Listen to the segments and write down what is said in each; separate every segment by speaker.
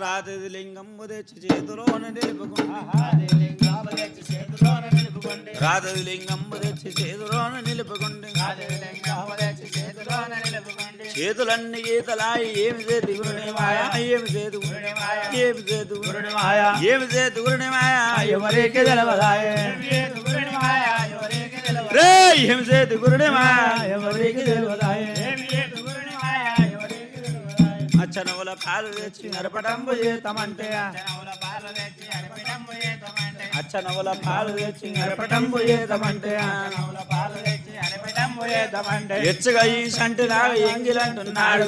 Speaker 1: రాతి లింగం తెచ్చి చేతిలోన నిలుపుకుంటే రాతి లింగం తెచ్చి చేతిలోన నిలుపుకుంటే చేతులన్నీ గీతలాయి ఏమి చేతి గురుని మాయ ఏమి చేతు ఏమి చేతు ఏమి చేతు గురుని మాయ ఎవరికి తెలవదాయ రే ఏమి చేతు గురుని మాయ ఎవరికి తెలవదాయ అచ్చనవుల పాలు తెచ్చి నరపటంబు చేతమంటే అచ్చనవుల పాలు తెచ్చి నరపటంబు చేతమంటే ఎచ్చగా ఈ సంటి నాగ ఎంగిలంటున్నాడు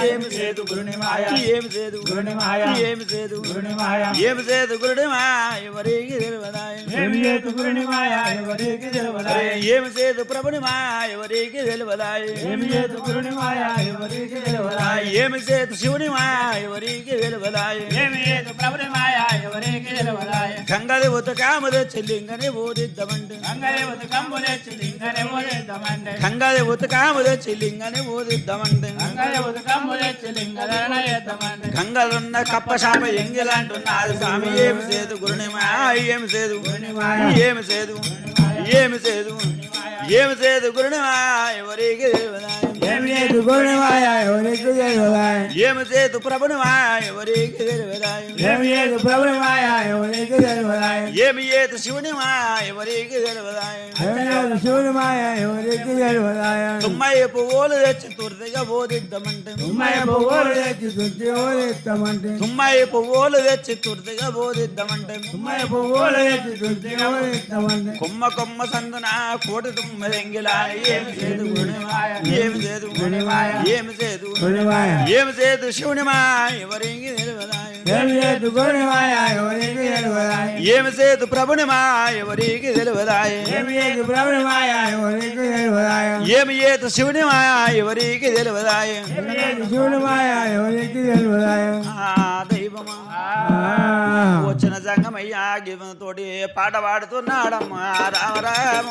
Speaker 1: ఏమి చేదు గురుని మాయ ఏమి చేదు గురుని మాయ ఏమి చేదు గురుని మాయ ఏమి చేదు గురుని మాయ ఎవరికి తెలియదాయ ఏమి చేదు గురుని మాయ ఎవరికి తెలియదాయ ఏమి చేదు ప్రభుని మాయ ఎవరికి తెలియదాయ ఏమి చేదు గురుని మాయ ఎవరికి తెలియదాయ ఏమి చేదు శివుని మాయ ఎవరికి తెలియదాయ ఏమి చేదు ప్రభుని మాయ ఎవరికి తెలియదాయ గంగది ఉతకాము తెచ్చి లింగని బోధిద్దామంటే గంగది ఉతకాము తెచ్చి లింగని బోధిద్దామంటే గంగది ఉతకాము తెచ్చి లింగని బోధిద్దామంటే గంగది ఉతకాము తెచ్చి లింగన చేద్దామంటే గంగలున్న కప్ప శాప ఎంగిలంటున్నాడు స్వామి ఏమి చేదు గురుని మాయ ఏమి చేదు గురుని మాయ ఏమి చేదు ఏమి చేదు ఏమి చేదు గురుని మాయ ఎవరికి తెలియదాయ ఏమి చేదు గురుని మాయ ఎవరికి తెలియదాయ ఏమి చేదు ప్రభుని మాయ ఎవరికి తెలియదాయ ఏమి చేదు ప్రభుని మాయ ఎవరికి తెలియదాయ ఏమి చేదు శివుని మాయ ఎవరికి తెలియదాయ ఏమి చేదు శివుని మాయ ఎవరికి తెలియదాయ తుమ్మయ్య పువ్వులు తెచ్చి తుర్తిగా బోధిద్దామంటే తుమ్మయ్య పువ్వులు తెచ్చి తుర్తిగా బోధిద్దామంటే తుమ్మయ్య పువ్వులు తెచ్చి తుర్తిగా బోధిద్దామంటే తుమ్మయ్య పువ్వులు తెచ్చి తుర్తిగా బోధిద్దామంటే కొమ్మ కొమ్మ సందున కోటి తుమ్మెదెంగిలా ఏమి చేదు గురుని మాయ ఏమి చేదు గురుని మాయ ఏమి చేదు గురుని మాయ ఏమి చేదు శివుని మాయ ఎవరికి తెలియదాయ ఏమి చేదు గురుని మాయ ఎవరికి తెలియదాయ ఏమి చేదు ప్రభుని మాయ ఎవరికి తెలియదాయ ఏమి చేదు ప్రభుని మాయ ఎవరికి తెలియదాయ ఏమి చేదు శివుని మాయ ఎవరికి తెలియదాయ ఏమి చేదు శివుని మాయ ఎవరికి తెలియదాయ దైవమా వచ్చిన సంగమయ్యా తోటి పాట పాడుతున్నాడమ్మా రామ రామ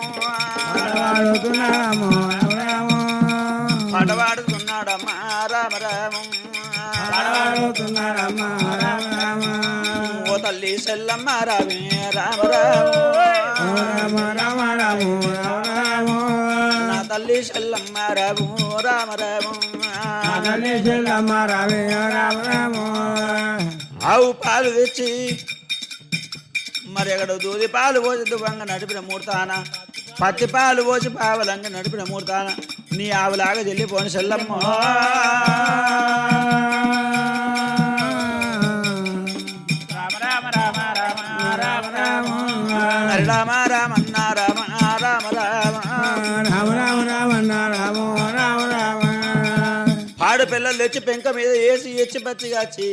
Speaker 1: పాట పాడుతున్నాడమ్మా రామ రామ ఓ తల్లి సెల్లమ్మ రామే రామ రామ రామ రామ నా తల్లి సెల్లమ్మ రాము రామ రామ తల్లి సెల్లమ్మ రామే రామ రామ ఆవు పాలు తెచ్చి మరి ఎక్కడ దూది పాలు పోసి దువ్వంగా నడిపిన మూర్తాన పత్తి పాలు పోసి పావలంగా నడిపిన మూర్తాన నీ ఆవులాగా చెల్లిపోని సెల్లమ్మ రామ రామ రామ రామ రామ రామ రామ రామన్న రామ రామ రామ రామ రామ రామన్న రామ రామ రామ పాడు పిల్లలు తెచ్చి పెంక మీద వేసి ఎచ్చి పచ్చిగాచి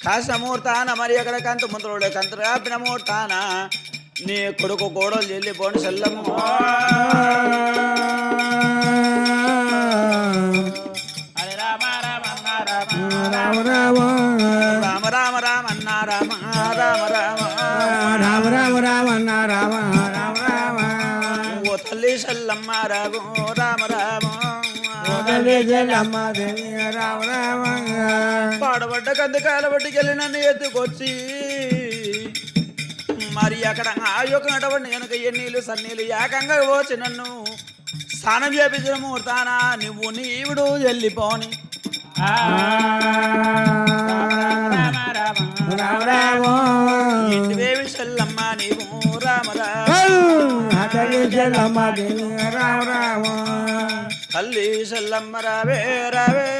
Speaker 1: కాసిన మూర్తాన మరి ఎక్కడ కంత ముందులో కంత కాపిన మూర్తాన నీ కొడుకు కోడలు చెల్లిపోని సెల్లమ్మ హరే రామ రామ రామ రామ రామ రామ రామ రామన్న రామ రామ రామ రామ రామ రామన్న రామ రామ రామ ఓ తల్లి సెల్లమ్మ రాము రామ రామ పాడబడ్డ కందకాయల బట్టికి వెళ్ళి నన్ను ఎత్తుకొచ్చి మరి అక్కడ ఆ యొక్క నడవండి కనుక ఎన్నీళ్ళు సన్నీళ్ళు ఏకంగా పోచి నన్ను స్నానం చేపించిన ముహూర్తానా నువ్వు నీవుడు వెళ్ళిపోని ఇంటివేవి సెల్లమ్మ నీవు రామ రామ తల్లి సెల్లమ్మ రావే రావే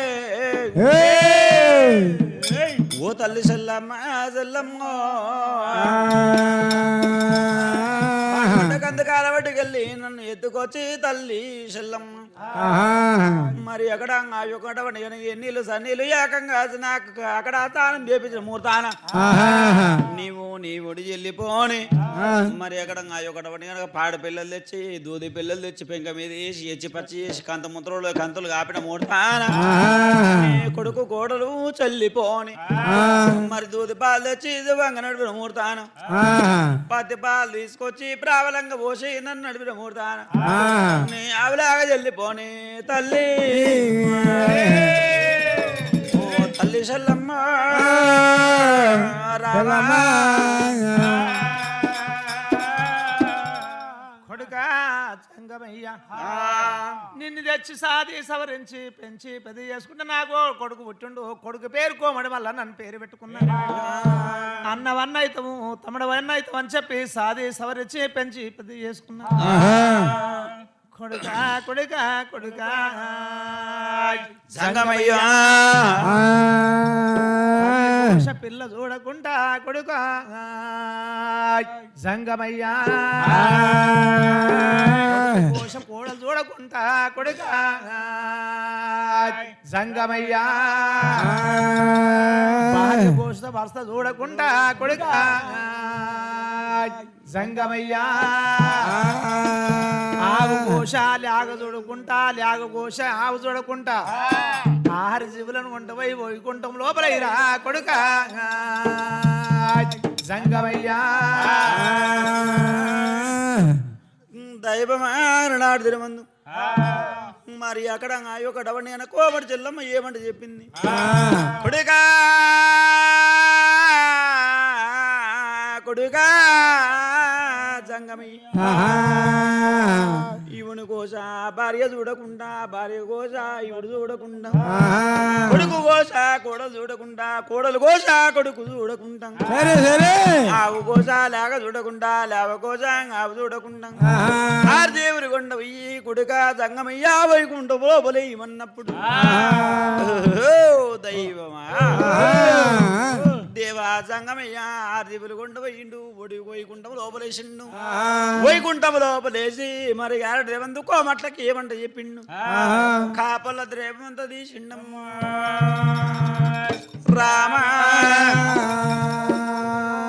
Speaker 1: ఓ తల్లి సెల్లమ్మ సెల్లమ్మ కందకాల బట్టికెళ్ళి నన్ను ఎత్తుకొచ్చి తల్లి సెల్లమ్మ మరి ఎక్కడ ఎన్నీళ్ళు సన్నీళ్ళు ఏకంగా నాకు అక్కడ తానం చేపించిన మూర్తాన నీవుడి వెళ్ళిపోని మరి ఎక్కడ పాడ పిల్లలు తెచ్చి దూది పిల్లలు తెచ్చి పెంక మీద వేసి ఎచ్చి పచ్చి వేసి కంత ముద్రలో కంతులు కాపిన మూర్తాన కొడుకు కోడలు చల్లిపోని మరి దూది పాలు తెచ్చి వంగ నడిపిన మూర్తాన పత్తి పాలు తీసుకొచ్చి ప్రాబలంగా పోసి నన్ను నడిపిన మూర్తాన ఆవిలాగా చల్లిపోని తల్లి తల్లి సెల్లమ్మ
Speaker 2: కొడుకా సంగమయ్య నిన్ను తెచ్చి సాది సవరించి పెంచి పెద్ద చేసుకుంటే నాకు కొడుకు పుట్టిండు కొడుకు పేరు కోమడి వల్ల నన్ను పేరు పెట్టుకున్నాను అన్నవన్న అయితము తమ్ముడవన్న అయితం అని చెప్పి సాది సవరించి పెంచి పెద్ద చేసుకున్నాను కొడుకా కొడుకా కొడుకా
Speaker 1: సంగమయ్య
Speaker 2: పిల్ల చూడకుండా కొడుకా సంగమయ్యా కోశం కోడలు చూడకుండా కొడుకా సంగమయ్యా కోశ వరుస చూడకుండా కొడుకా సంగమయ్యా ఆవు కోశ లేగ చూడకుండా లేగ కోశ ఆవు చూడకుండా ఆహార జీవులను వంటపై వైకుంఠం లోపలైరా కొడుక సంగమయ్యా
Speaker 1: దైవమానాడు తిరుమందు మరి అక్కడ ఒక డవని అన్న కోమటి చెల్లమ్మ ఏమంటే చెప్పింది కొడుకా కొడుకా సంగమయ్య ఇవుని కోస భార్య చూడకుండా భార్య కోస ఇవుడు చూడకుండా కొడుకు కోస కోడలు చూడకుండా కోడలు కోస కొడుకు చూడకుండా ఆవు కోస లేక చూడకుండా లేవ కోస ఆవు చూడకుండా దేవుని కొండ వెయ్యి కొడుక సంగమయ్యా వైకుంఠం లోపలేయమన్నప్పుడు దైవమా దేవా సంగమయ్యా దేవుని కొండ వెయ్యిండు ఒడి వైకుంఠం లోపలేసిండు వైకుంఠం లోపలేసి మరి రేవంతు కోమట్లకి ఏమంట చెప్పిండు కాపల ద్రేవంత తీసిండమ్మ రామ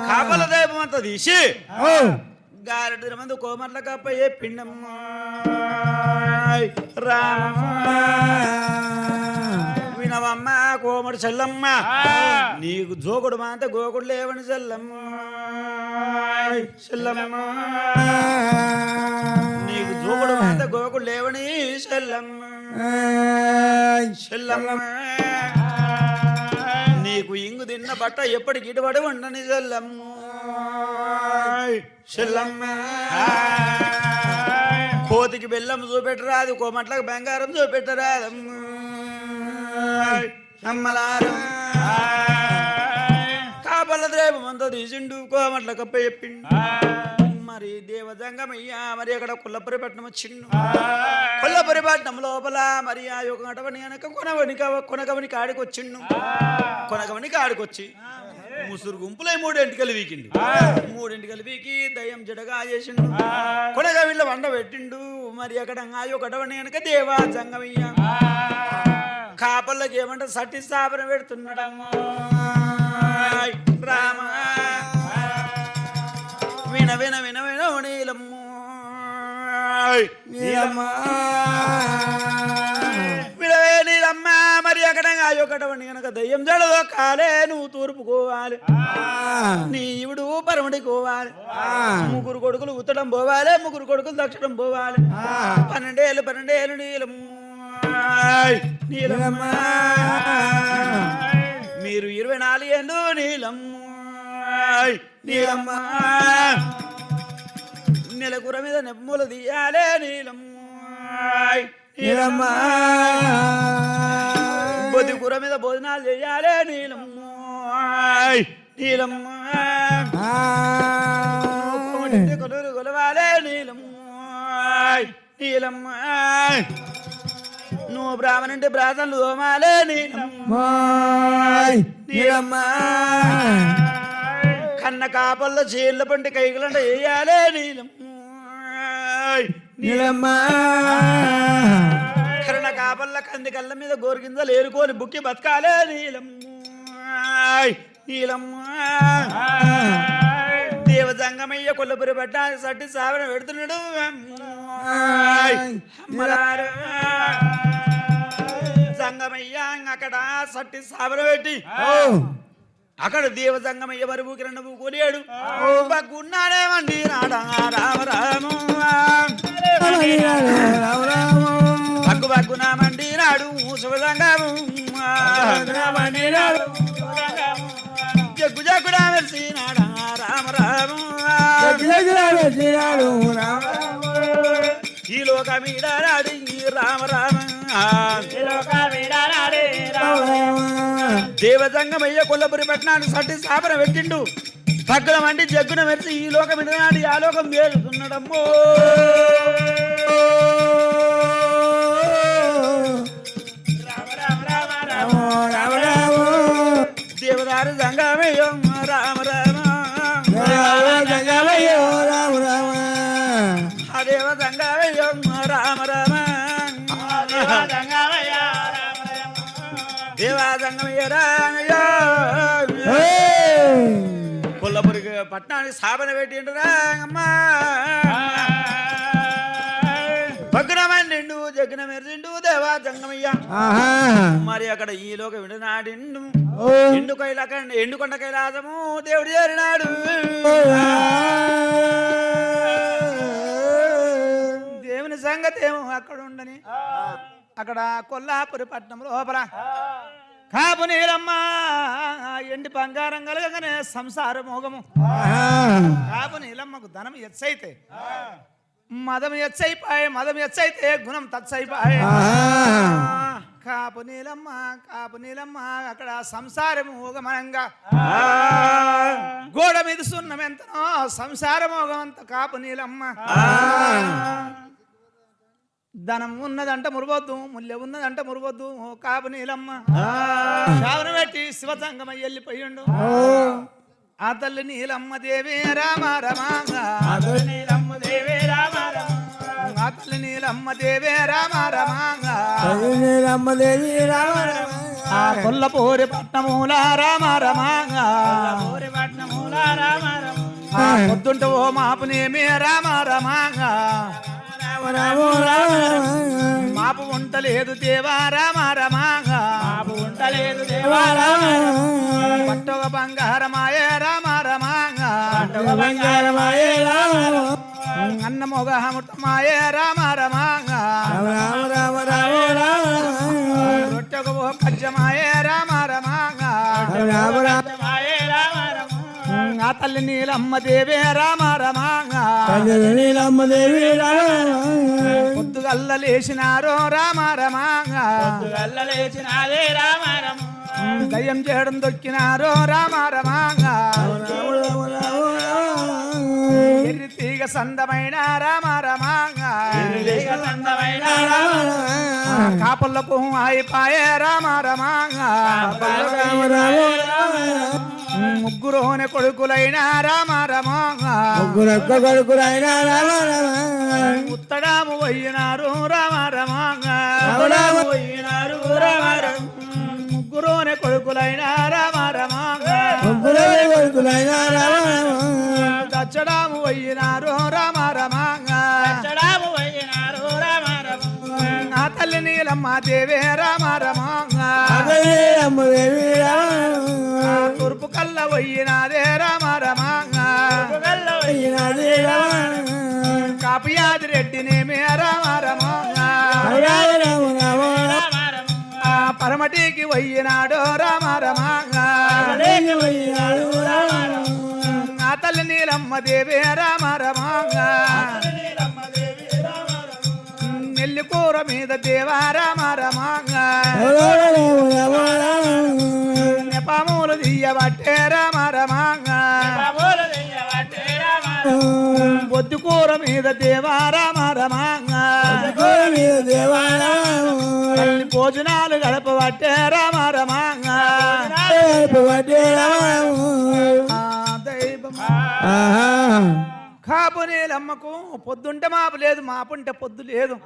Speaker 1: కాపల ద్రేవంత తీసి గారెడు రేవంతు కోమట్ల కప్ప చెప్పిండమ్మ రామ వినవమ్మ కోమటి చెల్లమ్మ నీకు జోకుడు మాంత గోకుడు లేవని చెల్లమ్మ చెల్లమ్మ నీకు జోకుడు మాంత గోకుడు లేవని చెల్లమ్మ చెల్లమ్మ నీకు ఇంగు తిన్న బట్ట ఎప్పటికి ఇటుబడి ఉండని చెల్లమ్మ చెల్లమ్మ కోతికి బెల్లం చూపెట్టరాదు కోమట్లకు బంగారం చూపెట్టరాదమ్మ అమ్మలారం కాపల ద్రైవమంతా తీసిండు కోమట్ల కప్ప చెప్పిండు మరి దేవజంగమయ్యా మరి అక్కడ కొల్లపురిపట్నం వచ్చిండు కొల్లపురిపట్నం లోపల మరి ఆ యొక్క అటవని అనక కొనగవని కాడికి వచ్చిండు కొనగవని కాడికొచ్చి ముసురు గుంపులై మూడింటికలు వీకిండు మూడింటికలు వీకి దయ్యం జడగా చేసిండు కొనగవిళ్ళ వండ పెట్టిండు మరి అక్కడ ఆ యొక్క అటవని అనక దేవా జంగమయ్య కాపల్లకి ఏమంటే సట్టి స్థాపన పెడుతున్నాడమ్మా రామ విన విన విన విన నీలమ్మ వినవే నీలమ్మ మరి అక్కడ ఒకటవని కనుక దయ్యం జడదో కాలే నువ్వు తూర్పుకోవాలి నీ ఇవుడు పరమడికోవాలి ముగ్గురు కొడుకులు ఉత్తడం పోవాలి ముగ్గురు కొడుకులు దక్షిణం పోవాలి 12 ఏళ్ళు నీలమ్మ నీలమ్మ మీరు 24 ఏళ్ళు నీలమ్మ నీలమ్మ నెలకూర మీద నెమ్మలు తీయాలే నీలమ్మ నీలమ్మ బొద్దుకూర మీద భోజనాలు చేయాలే నీలమ్మ నీలమ్మ కొలురు కొలవాలే నీలమ్మ నీలమ్మ నువ్వు బ్రాహ్మణుంటే బ్రాహ్మణులు తోమాలే నీలమ్మ నీలమ్మ కన్న కాపల్లో చీళ్ళ పంటి కైకులంట వేయాలే నీలమ్మ నీలమ్మ కన్న కాపల్ల కంది కళ్ళ మీద గోరుగింజలు ఏరుకొని బుక్కి బతకాలే నీలమ్మ నీలమ్మ దేవజంగమయ్య కొల్లపురి పడ్డ సట్టి సావన పెడుతున్నాడు సంగమయ్య అక్కడ సట్టి సావన పెట్టి అక్కడ దేవజంగమయ్య మరి ఊకి 2 ఊకోలేడు బగ్గున్నాడేమండి రాడా రామ రాము బగ్గు బగ్గునామండి నాడు శుభజంగము జగ్గు జగ్గుడామె వెలిసినాడా రామ రామ ఈ లోకమీడాడి రామ రామ దేవజంగమయ్య కొల్లపురి పట్టణాన్ని సట్టి సాపన పెట్టిండు పక్కన వంటి జగ్గున మెరిసి ఈ లోకం ఇడనాడి ఆ లోకం వేడుతున్నాడమ్మో దేవదారు జంగమయ్యో రామ రామ దేవ జంగమయ్యో రామ రామ దేవా జంగమయ్య రామయ్య కొల్లపురి పట్టణానికి స్థాపన పెట్టిండురా అమ్మా పగ్నమండిండు జగ్న మెరిసిండు దేవా జంగమయ్య మరి అక్కడ ఈ లోక విడనాడిండు ఎండుకొండ కైలాసము దేవుడు చేరినాడు దేవుని సంగతి ఏమో అక్కడ ఉండని అక్కడ కొల్లాపురి పట్టణం లోపల కాపు నీలమ్మ ఎండి బంగారం కలగగానే సంసార మోగము కాపు నీలమ్మకు ధనం ఎచ్చైతే మదం ఎచ్చైతే గుణం తచ్చైపాయే కాపు నీలమ్మ అక్కడ సంసార మోగమనంగా గోడ మీద సున్నం ఎంతనో సంసార మోగం అంత కాపు నీలమ్మ ధనం ఉన్నదంట మురవద్దు ముల్లె ఉన్నదంట మురవద్దు కాపు నీలమ్మ శావన పెట్టి శివసంగమయ్య వెళ్ళిపోయిండు ఆ తల్లి నీలమ్మ దేవే రామ రమాంగా ఆ తల్లి నీలమ్మ దేవే రామ రమాంగా ఆ కొల్లపూరి పట్నమూల రామ రమాంగా పొద్దుంట ఓ మాపునేమే రామ రమాంగా మాపు ఉంటలేదు దేవా రామ రమాంగా పట్టొక బంగారమాయే రామ రమాంగా అన్న మొగముటమాయే రామ రమాంగా రొట్టెక ఓ కజ్జమాయే రామ రమాంగా ఆ తల్లి నీలమ్మ దేవే రామ రమాంగా పొద్దుగల్ల లేచినారో రామ రమాంగా దయ్యం చేయడం దొక్కినారో రామ రమాంగా ఎర్రి తీగ సందమైన రామ రమాంగా కాపులకు అయిపాయే రామ రమాంగా ముగ్గురోనే కొడుకులైన రామ రమాంగా ఉత్తడాము పోయినారు రామ రమాంగా ముగ్గురోనే కొడుకులైన రామ రమాంగా దచ్చడాము పోయినారు రామ రమాంగా ఆ తల్లి నీలమ్మ దేవే రామ రమాంగా తూర్పు కల్ల పోయినాదే రామ రమాంగా కాపియాది రెడ్డినేమే రామ రమాంగా పరమటికి పోయినాడు రామ రమాంగా ఆ తల్లి నీలమ్మ దేవే రామ రమాంగా నెల్లికూర మీద దేవా రామ రమాంగా నెపములు తీయబట్టే రామ రమాంగా బొద్దుకూర మీద దేవా రామ రమాంగా భోజనాలు గడపబట్టే రామ రమాంగా కాపు నీలమ్మకు పొద్దుంటే మాపు లేదు మాపుంటే పొద్దు లేదు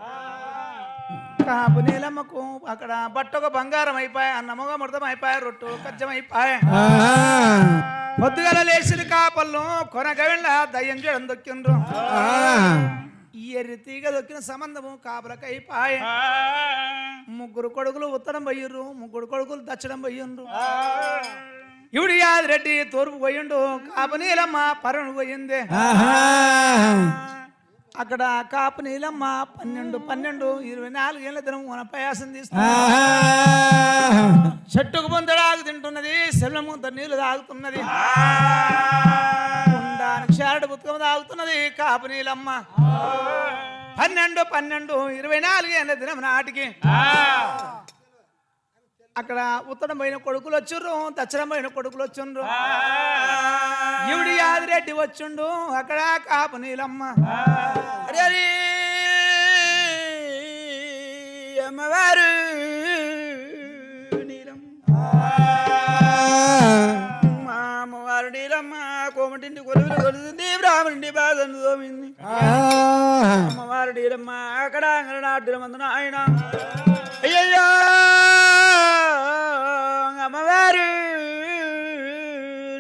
Speaker 1: కాపు నీలమ్మకు అక్కడ బట్టొక బంగారం అయిపోయా అన్నముగ మృతం అయిపోయా రొట్టు కజ్జం అయిపోయా పొద్దుగల లేచిన కాపల్లో కొనగవిళ్ళ దయ్యం చేయడం దొక్కిండ్రు ఈ ఎర్రి తీగ దొక్కిన సంబంధము కాపులకు అయిపోయా ముగ్గురు కొడుకులు ఉత్తరం పోయిర్రు ముగ్గురు కొడుకులు దచ్చడం పోయిండ్రు ఇవిడు యాదిరెడ్డి తూర్పు పోయిండు కాపు నీలమ్మ పరును పోయింది
Speaker 2: అక్కడ కాపు నీలమ్మ 12 24 ఏళ్ళ దినం మన ప్రయాసం తీస్తుంది. చెట్టుకు పొందడాకు తింటున్నది, సెల్లముంత నీళ్లు తాగుతున్నది, క్షారుడు పుస్తకం తాగుతున్నది కాపు నీలమ్మ. 12 24 ఏళ్ళ దినం నాటికి అక్కడ ఉత్తరం పోయిన కొడుకులు వచ్చిండ్రు, దక్షిణం పోయిన కొడుకులు వచ్చిండ్రు. ఇవిడి యాదిరెడ్డి వచ్చిండు అక్కడ కాపు నీలమ్మ.
Speaker 1: అమ్మవారు నీలమ్మ, మా అమ్మవారు నీలమ్మ కోమటింటి కొలువులు కొలుతుంది, బ్రాహ్మణుడి బాధను తోమింది. అమ్మవారు నీలమ్మ అక్కడ అంగనాడు మందున ఆయన అయ్యయ్యో అమ్మవారు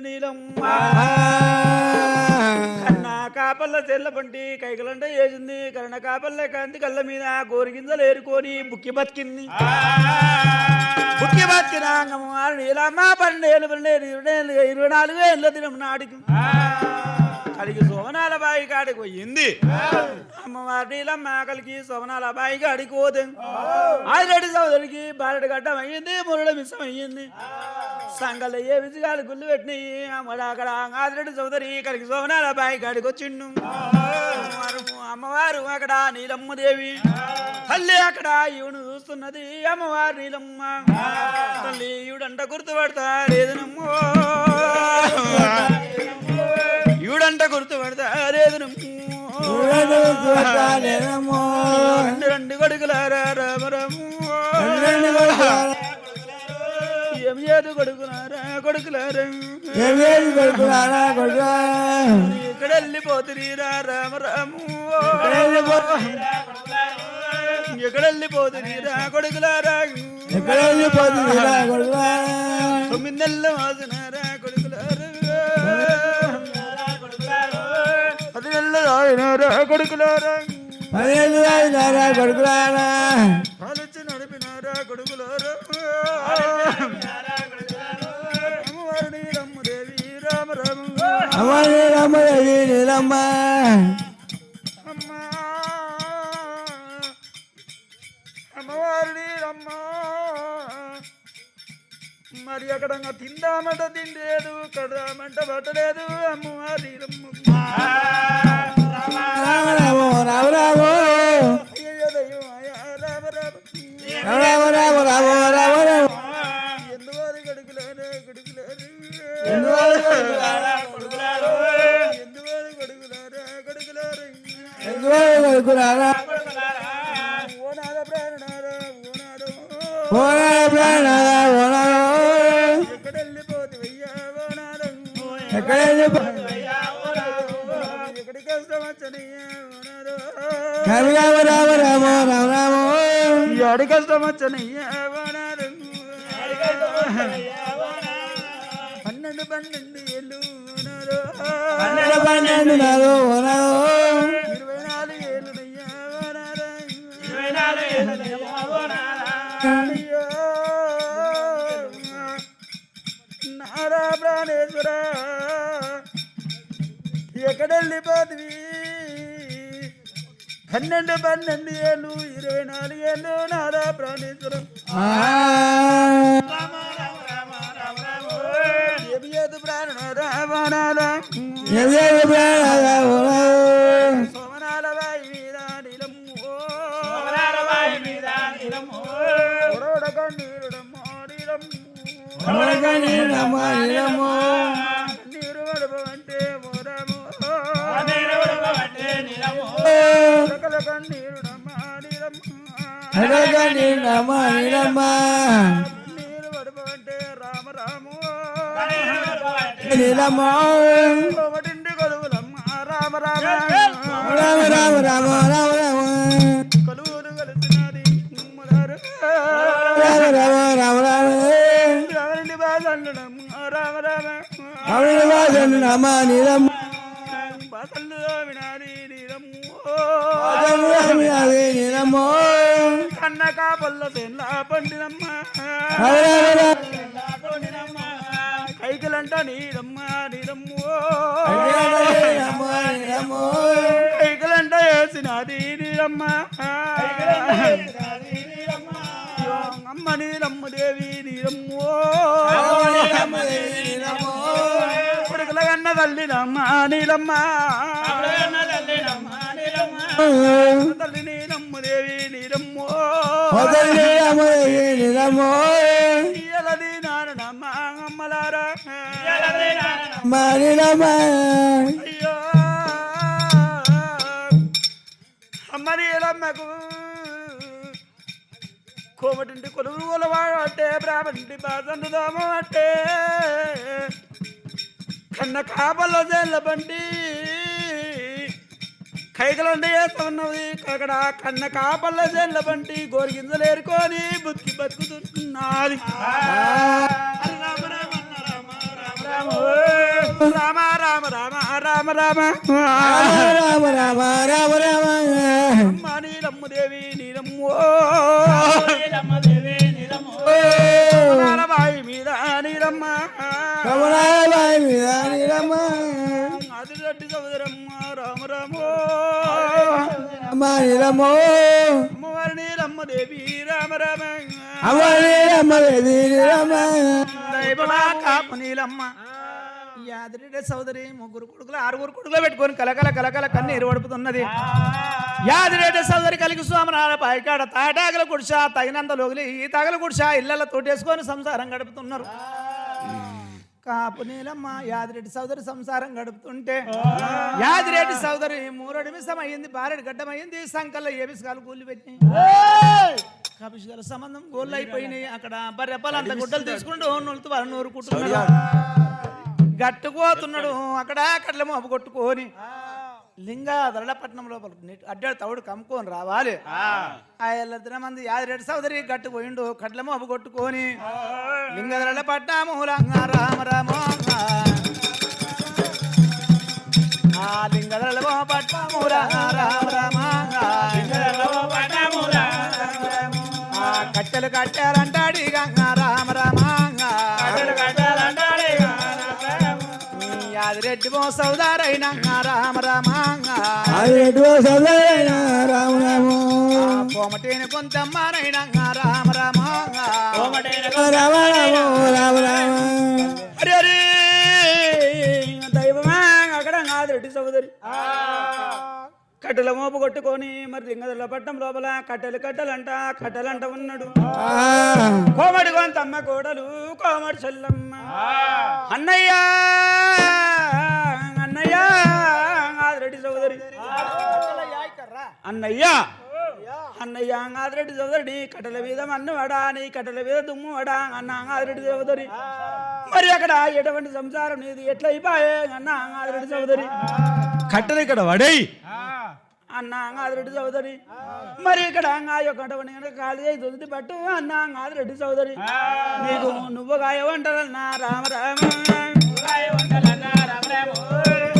Speaker 1: నీలమ్మ కన్న కాపల్ల చెల్ల పంటి కైకలంట వేసింది. కన్న కాపల్ల కాంతి కళ్ళ మీద గోరిగింజలు ఏరుకొని బుక్కి బతికింది. బుక్కి బతికిన అమ్మవారు నీలమ్మ 24 ఏళ్ళ దినం నాటికి కలిగి సోమనాల బాయి కాడికి పోయింది. అమ్మవారి నీలమ్మ కలిగి సోమనాల బాయి కాడికి పోతే ఆదిరెడ్డి సోదరికి బారెడు గడ్డం అయ్యింది, మురళ మిసం అయ్యింది. సంగల్లో ఏ విజయాలు గుళ్ళు పెట్టినాయి. అమ్మడు అక్కడ ఆదిరెడ్డి సోదరి కలిగి సోమనాల బాయి కాడికి వచ్చిండు. అమ్మవారు అక్కడ నీలమ్మ దేవి తల్లి అక్కడ ఈవును చూస్తున్నది. అమ్మవారు నీలమ్మ తల్లి ఈవుడంట గుర్తుపడతా లేదనమ్మో, ఈవుడంట గుర్తుపడతా లేదనమ్మో. రెండు కొడుకులారా రామరాము, ఏం చేదు కొడుకులారా కొడుకులారా, ఇక్కడ వెళ్ళిపోతురా రామరాము, ఎక్కడ వెళ్ళిపోతురా కొడుకులారా, 9 నెలలు వాసినారా కొడుకులారా, 10 నెలలు రాయినారా కొడుకులారా, పాలిచ్చి నడిపినారా కొడుకులారా. అమ్మవారు నీలమ్మ దేవి రామరాము, అమ్మవారు నీలమ్మ మరి అక్కడ తిందామంట తిండేదు, కడదామంట పట్టలేదు. అమ్మవారు నీలమ్మ ఎందువారు కొడుకులారా కొడుకులారు, ఎందువారు కొడుకులారా కొడుకులారు, ఓనాద ప్రాణనారా ఓనాదో, ఎక్కడ వెళ్ళిపోతువయ్యా ఓనాదో, ఎక్కడికి కష్టమచ్చనయ్యా ఓనాదో, ఎడి కష్టమచ్చనయ్యా ఓనాదో. 12 ఏళ్ళు ఓనాదో, 24 ఏళ్ళునయ్యా ఓనాదో. నారా ప్రాణేశ్వర ఎక్కడెళ్ళిపోతువి, 12 ఏళ్ళు 24 ఏళ్ళు నారా ప్రాణేశ్వరం. ఏమియేదు ప్రాణ రావణాల సోమనాల బాయి మీద నీలమ్మో, ఒడొడక నీరుడమ్మో నీలమ్మో, నీరు వడపంటే మోరమో, కలక నీరుడమ్మా నీలమ్మ, నీరు వడపంటే రామరాము, ఒకటింటి కొలువులమ్మ రామ కొలువులు కలిసినది రామరెడ్డి బాసండుడమ్మ రామ బాసండు వినాలి నీరమ్మ కన్న కాపల్ల తెల్ల పండినమ్మ కైకలంట నీరమ్మ నీరమ్మో
Speaker 3: నీరమ్మో
Speaker 1: కైకలంట వేసినది నీరమ్మ అమ్మ నీరమ్మ దేవి నీరమ్మో కొడుకుల కన్న తల్లినమ్మ నీలమ్మ తల్లి నీరమ్మ దేవి నీరమ్మో
Speaker 3: నీరమ్మో
Speaker 1: ఇయ్యలది నానమ్మ అమ్మలారా
Speaker 3: నీరమ్మ
Speaker 1: అయ్యో అమ్మ నీలమ్మకు కోమటింటి కొలువు కొలవాడు అంటే బ్రాహ్మణింటి బాధండు దోమ అంటే కన్న కాపల్లో జైళ్ళ బండి కైకలండి వేస్తున్నది అక్కడ కన్న కాపల్ల జైళ్ళ బండి గోరిగింజలు ఏరుకొని బుద్ధి బతుకుతున్నది రామ రామ రామ రామ రామ
Speaker 3: రామ రామ రామ రామ
Speaker 1: అమ్మ నీలమ్మ దేవి నీలమ్మో బాయి మీద నీలమ్మ
Speaker 3: కమలాబాయి మీద నీరమ్మ
Speaker 1: అదిరెడ్డి సోదరమ్మ రామ రామో
Speaker 3: నీరమ్మో
Speaker 1: అమ్మవారి నీలమ్మ దేవి రామ రామ
Speaker 3: అమ్మ నీరమ్మ దేవి నీరమ్మ
Speaker 1: దైవమా కాపు నీలమ్మ యాదిరెడ్డి సోదరి ముగ్గురు కొడుకులు ఆరుగురు కొడుకులు పెట్టుకొని కలకల కలకల కన్నీరు పడుపుతున్నది యాదిరెడ్డి సోదరి కలిగి స్వామినారాయణ పాయికాడ తాటాగల గుడిసా తగినంత లోగిలి ఈ తగల గుడిసా ఇళ్లలో తోటేసుకొని సంసారం గడుపుతున్నారు కాపు నీలమ్మ యాదిరెడ్డి సోదరి సంసారం గడుపుతుంటే యాదిరెడ్డి సోదరి మూరడి మిసం అయ్యింది బారెడి గడ్డం అయ్యింది సంకల్లో ఏబిస్కాలు కూలి పెట్టి కపిషాల సంబంధం గోళ్ళు అయిపోయినాయి అక్కడ బర్రెప్పలంత గుడ్డలు తీసుకుంటూ నూలుతూ వాళ్ళు నూరుకుంటున్నాడు గట్టుకుపోతున్నాడు అక్కడ కట్ల మోపు కొట్టుకొని లింగా దరళపట్నం లోపల అడ్డాడు తవుడు కమ్ముకొని రావాలి ఆ మంది యాదిరెడ్డి సోదరి గట్టు పోయిండు కట్ల మోపు కొట్టుకొని లింగ దరళపట్నము రామ రామ ఆ లింగ దరళపట్నము రామ రామ ఆ కట్టెలు కట్టారంటాడు రామ రామ యాదిరెడ్డి మో సౌదారైన రామ రామ
Speaker 3: రామ రామ
Speaker 1: కోమటేని కొంతమ్మారైన రామ రామ
Speaker 3: రామ రామ రామ
Speaker 1: అరే అరే దైవమా అక్కడ యాదిరెడ్డి సోదరి కట్టెల మోపు కొట్టుకొని మరి లింగదల పట్టం లోపల కట్టెలంట ఉన్నాడు కోమడి కొంతమ్మ కోడలు కోమడి చెల్లమ్మ అన్నయ్య అన్నయ్య ఆదిరెడ్డి సోదరి అన్నయ్య అన్నయ్య ఆదిరెడ్డి సోదరి కట్టెల మీద మన్నవాడా నీ కట్టెల మీద దుమ్మువాడా అన్న ఆదిరెడ్డి సోదరి మరి అక్కడ ఎటువంటి సంసారం నీది ఎట్లా అయిపోయే అన్న ఆదిరెడ్డి సోదరి కట్టెలు ఇక్కడ వడై అన్న ఆదిరెడ్డి సోదరి మరి ఇక్కడ కాలు చేయి దుద్ది పట్టు అన్న ఆదిరెడ్డి సోదరి నీకు నువ్వు గాయవంటలన్నా రామ రామ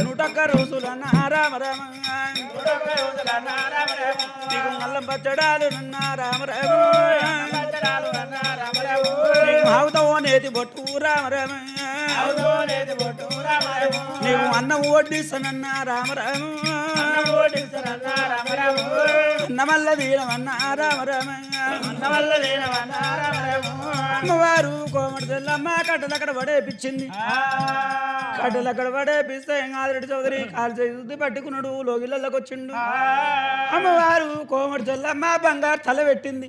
Speaker 1: నూటొక్క రోజులన్న రామ రామ నీకు నల్లం పచ్చడాలు నన్న రామ రామ ఆవుతావో నేతి బొట్టు రామ రామ నీవు అన్నం ఓడిస్తానన్నా రామ రామ అన్నమల్ల దీనమన్నా రామ రామ అమ్మవారు కోమటి తెల్లమ్మ కట్టెలక్కడ పడేపించింది కట్టెలక్కడ పడేపిస్తే ఆదిరెడ్డి చౌదరి కాలు చేసి పట్టుకున్నాడు లోగిళ్ళకి వచ్చిండు అమ్మవారు కోమటి తెల్లమ్మ బంగారు తల పెట్టింది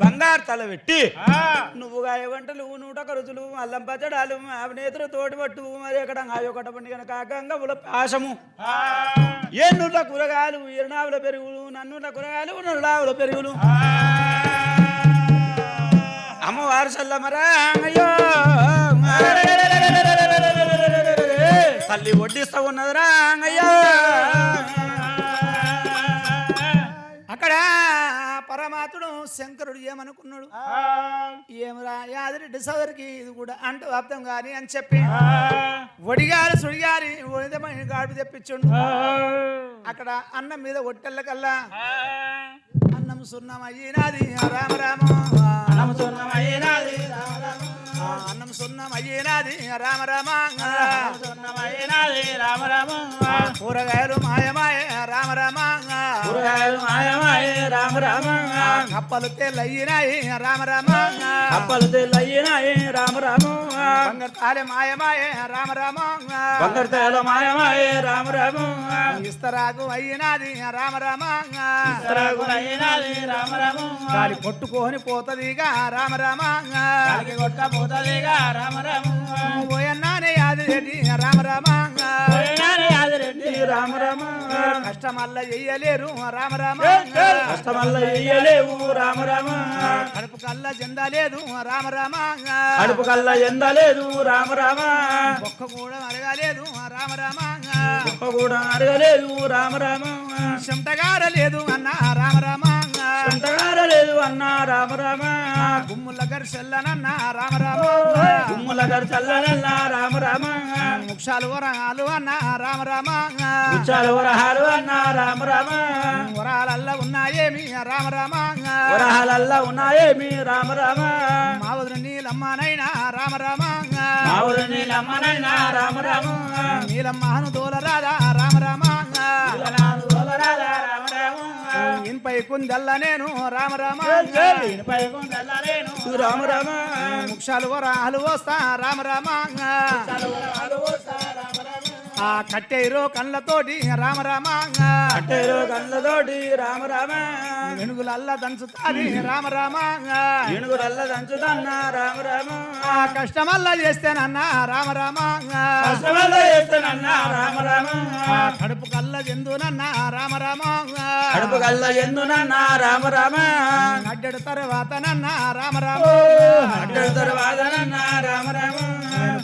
Speaker 1: బంగారు తల పెట్టి నువ్వుగా వంటలు నూటొక్క రుచులు అల్లం పచ్చడాలు అవినేతులు తోటి పట్టు మరి ఎక్కడ ఆయొకట పండుగ కాకంగా పాశము ఎన్నుల కూరగాయలు ఇరునావుల పెరుగులు నన్నుల కూరగాయలు నులావుల పెరుగులు అమ్మవారు చల్లమరా అయ్యో తల్లి వడ్డిస్తా ఉన్నదిరా అయ్యో అక్కడ పరమాత్ముడు శంకరుడు ఏమనుకున్నాడు ఏమరా యాదిరెడ్డి సోదరికి ఇది కూడా అంటూ అర్థం కాని అని చెప్పి ఒడిగారు సుడిగారి ఒడిదమైన గాడి తెప్పించుండు అక్కడ అన్నం మీద ఒట్టెళ్ళకల్లా అన్నం సున్నం అయ్యినాది రామ రామ
Speaker 2: అన్నం సున్నం అయ్యేనాది రామ రామ
Speaker 1: సున్నమైనది రామ రామ
Speaker 2: కూరగాయలు మాయమాయ రామ రామ
Speaker 1: కూరగాయలు మాయమాయ రామ రామ
Speaker 2: కప్పలు తెల్లయ్యినాయి రామ రామ
Speaker 1: కప్పలు తెల్లయ్యినాయి రామ రామ
Speaker 2: బంగారు తాలె మాయమాయ రామ రామ
Speaker 1: బంగారు తేల మాయమాయ రామ రామ
Speaker 2: ఇస్తరాకు అయ్యినాది రామ రామ
Speaker 1: ఇస్తరాకులయ్యినది రామ రామ
Speaker 2: గాలి కొట్టుకొని పోతదిగా రామ రామ
Speaker 1: కాలికి కొట్టపోతదిగా రామ రామ
Speaker 2: పోయన్నానే యాది రెడ్డి రామ రామ
Speaker 1: పోయినారే యాదిరెడ్డి రామ రామ
Speaker 2: కష్టమల్ల చెయ్యలేరు రామ రామ
Speaker 1: కష్టమల్ల ఇయ్యలేవు రామ రామ
Speaker 2: కడుపు కల్లా జెండా లేదు రామ రామ
Speaker 1: కడుపు కల్లా ఎందలేదు రామ రామ
Speaker 2: ఒక్క కూడా అడగలేదు రామ రామ
Speaker 1: గొప్ప కూడా అడగలేదు రామ రామ
Speaker 2: చెమటగార లేదు అన్న రామ రామ
Speaker 1: అంతగారలేదు అన్న రామ రామ
Speaker 2: గుమ్ముల గర్షల్లనన్న రామ రామ
Speaker 1: గుమ్ముల గారు చల్లనల్ల రామ రామ
Speaker 2: ముక్షాలు వరాలు అన్న రామ రామ
Speaker 1: ఉచ్చాల వరహాలు అన్న రామ రామ
Speaker 2: వరాలల్ల ఉన్నాయేమి రామ రామ
Speaker 1: వరహాలల్లా ఉన్నాయేమి రామ రామ
Speaker 2: మా వదిన నీలమ్మనైనా రామ రామ
Speaker 1: మావులు నీలమ్మనైనా రామ రామ
Speaker 2: నీలమ్మను దోలరాదా రామ రామ
Speaker 1: నాలుగు రోజులరాదా రామ రామ
Speaker 2: ఇన్పై కుందల్ల నేను రామ రామ
Speaker 1: ఇనుపై కొండలలేను రామ రామ
Speaker 2: ముక్షాలు వరాలు వస్తా రామ రామ
Speaker 1: వరహాలు వస్తా రామ రామ
Speaker 2: ఆ కట్టేరో కళ్ళతోటి రామ రామ
Speaker 1: అట్టేరు కళ్ళతోటి రామ రామ
Speaker 2: వెనుగులల్ల దంచుతాది రామ రామ
Speaker 1: ఏనుగురల్ల దంచుతన్న రామ రామ
Speaker 2: ఆ కష్టమల్ల చేస్తేనన్న రామ రామ
Speaker 1: కష్టమల్ల చేస్తానన్న రామ రామ
Speaker 2: ఆ కడుపు కళ్ళ జందునన్న రామ రామ
Speaker 1: కడుపు కళ్ళ ఎందునన్న రామ రామ
Speaker 2: అడ్డడు తర్వాతనన్న రామ రామ
Speaker 1: అడ్డ తర్వాతనన్న రామ రామ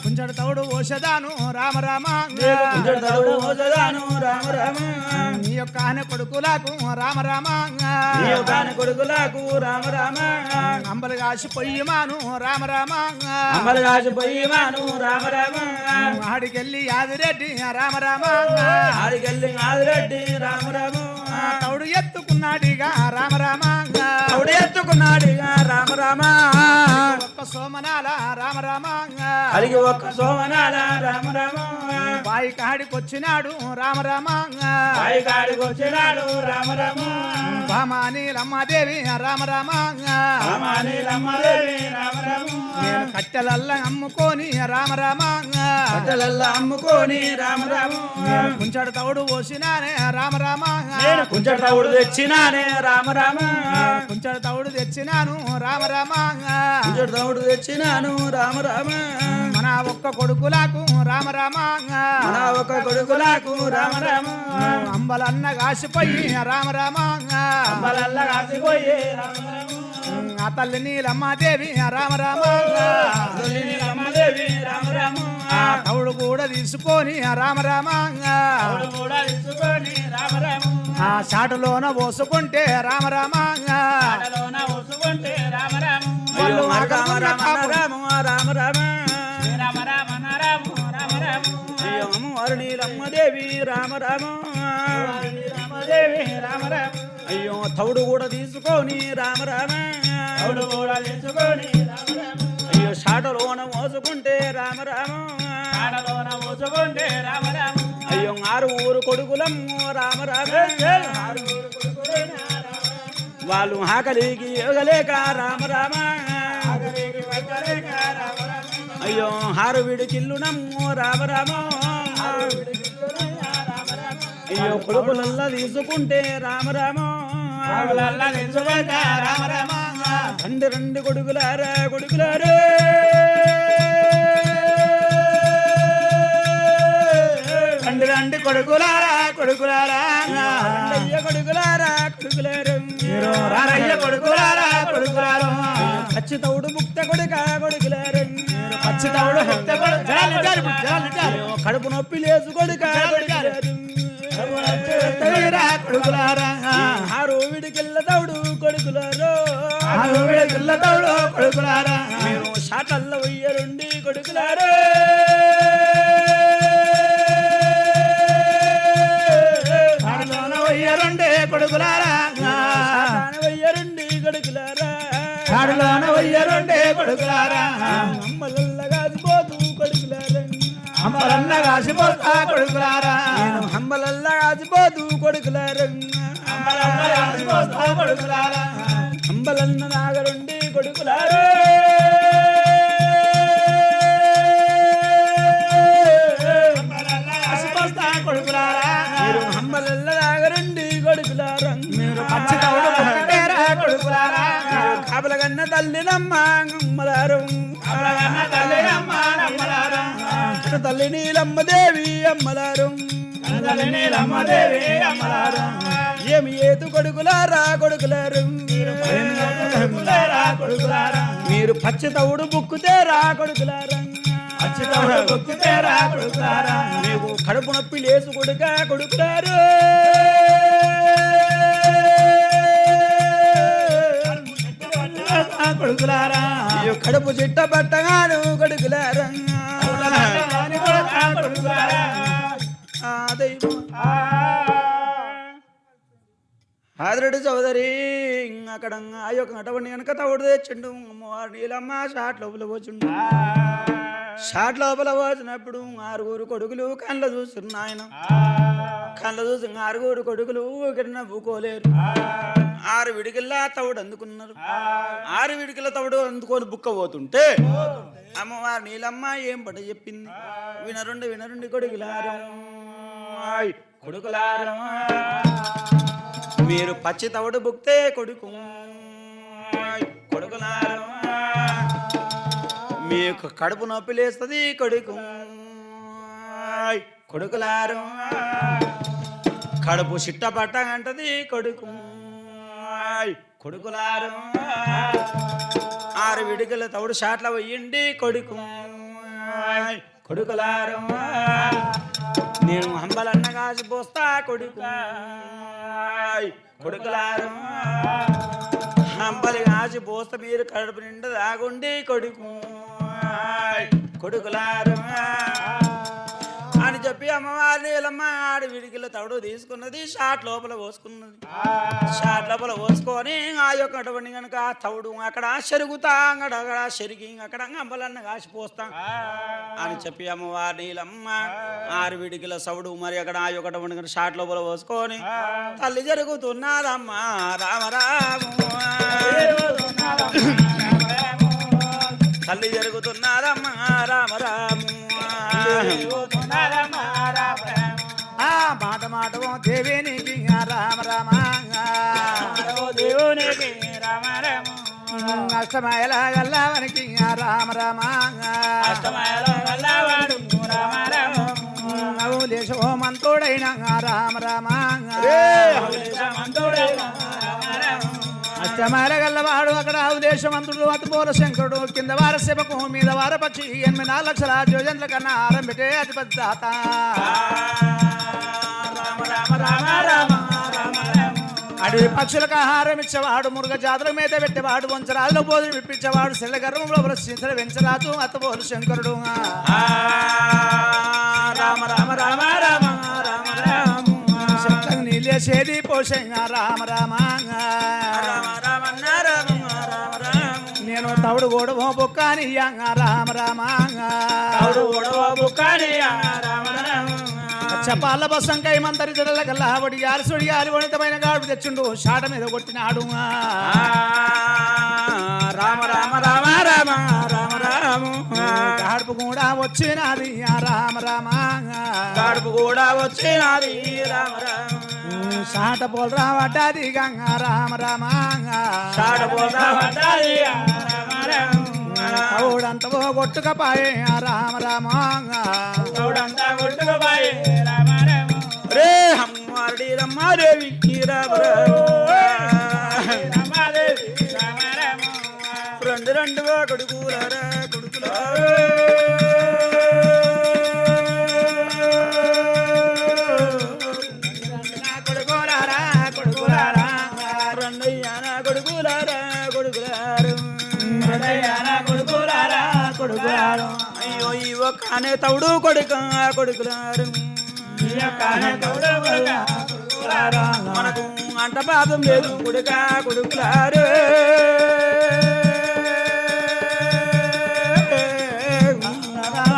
Speaker 2: కుంచడు తౌడు ఓషదాను రామ రామ
Speaker 1: ఇంజడు తడువు మోసదాను రామ రామ
Speaker 2: నీ యొక్క ఆన కొడుకులకు రామ రామ
Speaker 1: నీవు కాని కొడుకులకు రామ రామ
Speaker 2: అంబలు కాసి పొయ్యిమాను రామ రామ
Speaker 1: అమలు కాసిపోయి మాను రామ రామ
Speaker 2: ఆడికెళ్ళి యాదిరెడ్డి రామ రామ
Speaker 1: ఆడికెళ్ళి ఆదిరెడ్డి రామ రామ
Speaker 2: తౌడు ఎత్తుకున్నాడిగా రామ రామ
Speaker 1: ఆవిడ ఎత్తుకున్నాడిగా రామ రామ
Speaker 2: ఒక్క సోమనాల రామ రామ
Speaker 1: అలిగి ఒక్క సోమనాల రామ రామ
Speaker 2: బాయి కాడికొచ్చినాడు రామ రామ
Speaker 1: బాయి కాడికి వచ్చినాడు రామ రామ
Speaker 2: భామాని రమ్మాదేవి రామ రామ
Speaker 1: రామాదేవి రామ రామ
Speaker 2: నేను కట్టెలల్ల అమ్ముకొని రామ రామ
Speaker 1: కట్టెలల్లా అమ్ముకొని రామ రామ
Speaker 2: నేను కుంచడు తౌడు పోసినానే రామ రామ
Speaker 1: నేను కుంచె తవుడు తెచ్చినానే రామ రామ
Speaker 2: కుంచడు తౌడు తెచ్చినాను రామ రామ
Speaker 1: కుంచె తవుడు తెచ్చినాను రామ రామ
Speaker 2: మన ఒక్క కొడుకులకు రామ రామ
Speaker 1: మన ఒక కొడుకులకు రామ రామ
Speaker 2: అంబలన్న కాసిపోయి రామ రామ
Speaker 1: అంబలల్లా కాసిపోయి రామ రామ
Speaker 2: ఆ తల్లి నీలమ్మాదేవి రామ రామ
Speaker 1: తల్లి నీలమ్మదేవి రామ రామ
Speaker 2: ఆ తౌడు కూడా తీసుకొని రామ రామ
Speaker 1: తవుడు కూడా తీసుకొని రామ రామ
Speaker 2: ఆ చాటులోన పోసుకుంటే రామ రామ
Speaker 1: ఆటలోన ఊసుకుంటే రామ రామ
Speaker 2: వాళ్ళు
Speaker 1: అయ్యో
Speaker 2: రామ
Speaker 1: రామ
Speaker 2: రామ
Speaker 1: రామ రామ రామ
Speaker 2: రామ రామ రామ రామ రామ
Speaker 1: అయ్యో అమ్మవారు నీలమ్మదేవి రామ రామ
Speaker 2: రామదేవి రామ రామ
Speaker 1: అయ్యో తౌడు కూడా తీసుకొని రామ రామ
Speaker 2: తౌడు కూడా తీసుకొని రామ రామ
Speaker 1: అయ్యో షాటలోన మోసుకుంటే రామ రామ
Speaker 2: ఆటలోన పోసుకుంటే రామ రామ
Speaker 1: అయ్యో ఆరు ఊరు కొడుకులమ్ము రామ రామ వాళ్ళు ఆకలికి ఎగలేక రామ రామ అయ్యో హారు విడికిల్లు నమ్ము రామ రామ అయ్యో కొడుకులల్లా తీసుకుంటే రామ రామ
Speaker 2: రామ రామ
Speaker 1: రండి రండి కొడుకులారా కొడుకులారా
Speaker 2: రండి రండి కొడుకులారా కొడుకులారా
Speaker 1: అయ్య కొడుకులారా కొడుకులారా
Speaker 2: మీరు రారయ్య కొడుకులారా కొడుకులారా
Speaker 1: పచ్చి తౌడు ముక్త కొడుక కొడుకులారా
Speaker 2: పచ్చి తౌడు హెత్త కొడుకు జాలి జాలి జాలి జాలి
Speaker 1: కడుపు నొప్పి లేసు కొడుక
Speaker 2: తల్లిరా కొడుకులారా
Speaker 1: ఆరు విడికిల్ల తౌడు కొడుకులారో
Speaker 2: ఆవిడ పిల్ల తౌడు కొడుకులారా
Speaker 1: మేము షాటల్ల వెయ్యరుండి కొడుకులారో
Speaker 2: ఆడలోన వయ్యరుండే కొడుకులారా
Speaker 1: వెయ్యరుండి కొడుకులారా
Speaker 2: ఆడలోన వయ్యరుండే కొడుకులారా
Speaker 1: అమ్మల
Speaker 2: అంబలన్న కాసిపోతా కొడుకులారా
Speaker 1: నేను హంబలల్లా కాసిపోతూ కొడుకులారు
Speaker 2: అంబలన్న కాసిపోతా కొడుకులారా
Speaker 1: హంబలన్న నాగరుండి కొడుకులారు
Speaker 2: అంబలన్న కాసిపోతా కొడుకులారా
Speaker 1: మీరు హంబలల్ల నాగరుండి కొడుకులారు
Speaker 2: మీరు పచ్చి తవుడు పుట్టేరా కొడుకులారా
Speaker 1: కాపలగన్న తల్లినమ్మ అమ్మలారు
Speaker 2: అంబలన్న తల్లినమ్మ నమ్మలారా
Speaker 1: తల్లి నీలమ్మ దేవి అమ్మలారు
Speaker 2: తల్లి నీలమ్మ దేవి అమ్మలారా
Speaker 1: ఏమి ఏదు కొడుకులారా కొడుకులారు
Speaker 2: కొడుకులారా కొడుకులారా
Speaker 1: మీరు పచ్చి తవుడు బుక్కుతేరా కొడుకులారా
Speaker 2: పచ్చి తవుడు పుట్టేరా కొడుకులారా
Speaker 1: మీకు కడుపు నొప్పి లేసు కొడుక కొడుకులారు
Speaker 2: కొడుకులారా
Speaker 1: అయ్యో కడుపు చిట్ట పట్టగాను కొడుకులారా
Speaker 2: కొడుకులారా
Speaker 1: ఆ దైవం ఆదరెడ్డి చౌదరి అక్కడ ఆ యొక్క నటవని వెనక తవుడు తెచ్చిండు అమ్మవారు నీలమ్మ షాట్ లోపల పోచుండు షాట్ లోపల పోచినప్పుడు 6 కొడుకులు కళ్ళ చూస్తున్నారు ఆయన కళ్ళ చూసి 6 కొడుకులు ఇక్కడ నవ్వుకోలేరు 6 విడికిల్లా తవుడు అందుకున్నారు 6 విడికిల తవుడు అందుకొని బుక్క పోతుంటే అమ్మవారు నీలమ్మ ఏం పట చెప్పింది వినరుండి కొడుకులారు కొడుకులారు మీరు పచ్చి తవుడు బుక్తే కొడుకులారు మీకు కడుపు నొప్పి లేస్తుంది కొడుకులారు కడుపు చిట్ట పట్టగంటది కొడుకులారు 6 విడికల తవుడు షాట్ల పోయిండి కొడుకులారు నేను హంబలన్న కాసి పోస్తా కొడుకులారు హంబలి కాసి పోస్తా మీరు కడుపు నిండా తాగుండి కొడుకులారు అని చెప్పి అమ్మవారి నీలమ్మ 6 విడికిల తవుడు తీసుకున్నది షాట్ లోపల పోసుకున్నది షాట్ లోపల పోసుకొని ఆ యొక్క అటువంటి కనుక తవుడు అక్కడ చెరుగుతా అక్కడ చెరిగి అక్కడ అంబలన్న కాసి పోస్తాం అని చెప్పి అమ్మవారి నీలమ్మ 6 విడికిల సవుడు మరి అక్కడ ఆ యొక్క అటువంటి షాట్ లోపల పోసుకొని తల్లి జరుగుతున్నదమ్మా రామరాము తల్లి జరుగుతున్నదమ్మా రామరాము
Speaker 2: మాట మాటవో దేవేనికి రామ రామ
Speaker 1: దేవునికి రామ రామ
Speaker 2: అష్టమాయల గల్లవనికి రామ రామ
Speaker 1: అష్టమాయలో గల్లవాడు రామ రామ
Speaker 2: నవ్వు దేశో మంతుడైన రామ రామ అష్టమాయల గల్లవాడు అక్కడ ఉదేశమంతుడు అతిపోల శంకరుడు కింద వార శివకు మీద వార పక్షి 84 లక్షల యోజనల కన్నా ఆరంభిటే అతిపెద్ద దాత అడవి పక్షులకు ఆహారం ఇచ్చేవాడు మురుగ జాతుల మీద పెట్టేవాడు వంచరాజులో బోధులు విప్పించేవాడు సెల్ల గర్వంలో శ్రీధర వెంచరాజు అత్తబోలు శంకరుడు
Speaker 1: రామ రామ రామ రామ రామ రామ
Speaker 2: శంకరు నీలేసేది పోషంగా రామ రామ
Speaker 1: రామ రామ రామ రామ
Speaker 2: నేను తవుడు గోడవో బొక్కాని రామ రామ
Speaker 1: తవుడు గోడవో బొక్కాని రామ రామ
Speaker 2: చపాల బసంకై మంతరి జడల గల్లా వడియాలి సొడియాలి వణితమైన గాడు తెచ్చుండు షాట మీద కొట్టినాడు
Speaker 1: రామ రామ రామ రామ రామ రామ
Speaker 2: గాడుపు కూడా వచ్చినది రామ రామ
Speaker 1: గాడుపు కూడా వచ్చినది రామ రామ
Speaker 2: షాట పోల్ రావడ్డాది గంగ రామ రామ
Speaker 1: షాట పోల్ రావడ్డాది రామ రామ
Speaker 2: తౌడంతవో కొట్టుకపాయే రామ రామ
Speaker 1: తౌడంతా కొట్టుకపాయే రామ రామ రే హమ్మాడి రమ్మాదేవి రామ రమ్మాదేవి రామ రామ రెండు కొడుకులారా కొడుకులారా కొడుకులారా కొడుకులారా రెండయ్యా కొడుకులారా కొడుకులారు
Speaker 2: కొడుకులారు
Speaker 1: అయ్యో ఈ ఒక్కనే తౌడు కొడుకులారు మనకు అంట పాపం లేదు కొడుకులారు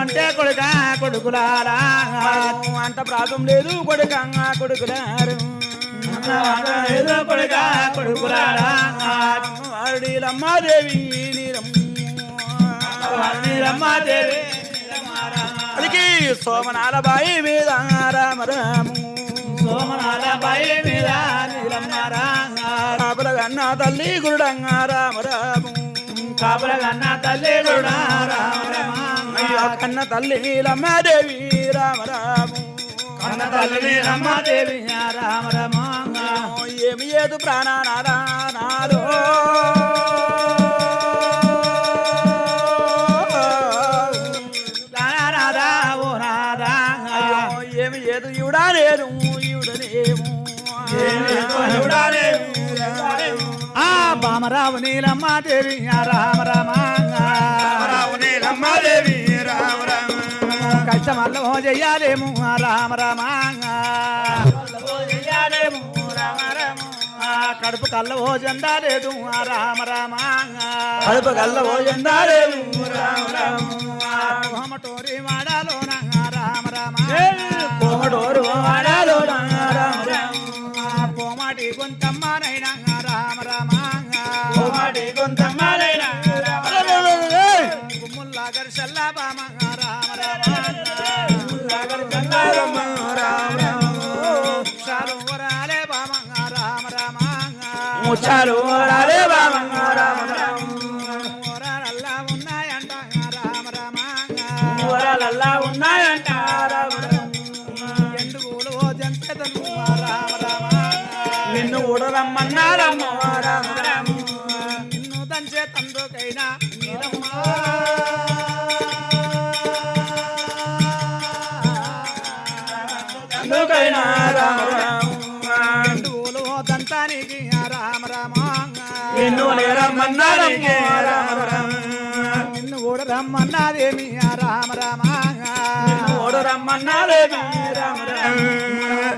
Speaker 2: అంటే కొడుకు కొడుకులారా
Speaker 1: అంత ప్రాతం లేదు కొడుకంగా కొడుకులారు
Speaker 2: ఏదో కొడుక కొడుకులారా
Speaker 1: అరుడీలమ్మాదేవి
Speaker 2: రమ్మాదేవి
Speaker 1: అదికి సోమనాల బాయి మీద రామరాము
Speaker 2: సోమనాల బాయి మీద నీలమ్మారా
Speaker 1: కాపుల కన్నా తల్లి గురుడంగా రామరాము
Speaker 2: కాపుల కన్న తల్లి కూడా
Speaker 1: అయ్యో కన్న తల్లి నీలమ్మాదేవి రామరాము
Speaker 2: కన్న తల్లి రమ్మాదేవి రామ రమ
Speaker 1: ఏమి ఏదు ప్రాణానాదో
Speaker 2: రాధా ఓ రాధా
Speaker 1: ఏమి ఏదు ఇవుడానేను ఇవుడనేము
Speaker 2: ఆ బామరావు నీలమ్మాదేవి రామ రమ
Speaker 1: నీలమ్మాదేవి రామరామ
Speaker 2: కష్టమల్లో చెయ్యాలేము రామ రమ కడుపు కళ్ళ ఓ జెండా లేదు రామ రమ
Speaker 1: కడుపు కల్ల పోయిందారేము రామరామ
Speaker 2: కోమటోరి వాడాలో రామ రమ
Speaker 1: కోమడోరు వాడాలో రామరామ
Speaker 2: కోమాటి కొంతమ్మనైనా రామ రమ
Speaker 1: కోమడి కొంతమాలైన
Speaker 2: గుమ్ముల్లా గరిసల్లా బామ రామ రమ చాలు వరాలే బామ రామ రమ
Speaker 1: ముచ్చాలు రాలే బామ రామరామ
Speaker 2: వరాలల్లా ఉన్నాయంట రామ రమ
Speaker 1: వరాలల్లా ఉన్నాయంట రామరామ
Speaker 2: ఎందుకు జంతను రామ రమ
Speaker 1: నిన్ను ఊడరమ్మన్నారమ్మ రామరామ
Speaker 2: నిన్ను దంచే తందుకైనా నీలమ్మ
Speaker 1: అందుకైనా రామరామ
Speaker 2: ఎందుకు దంతానికి రామ రమ
Speaker 1: నిన్ను లేరమ్మన్నారమ్మ రామరామ
Speaker 2: నిన్ను కూడా రమ్మన్నాదేమి రామ రమ
Speaker 1: ఊడరమ్మన్నారేమి రామరామ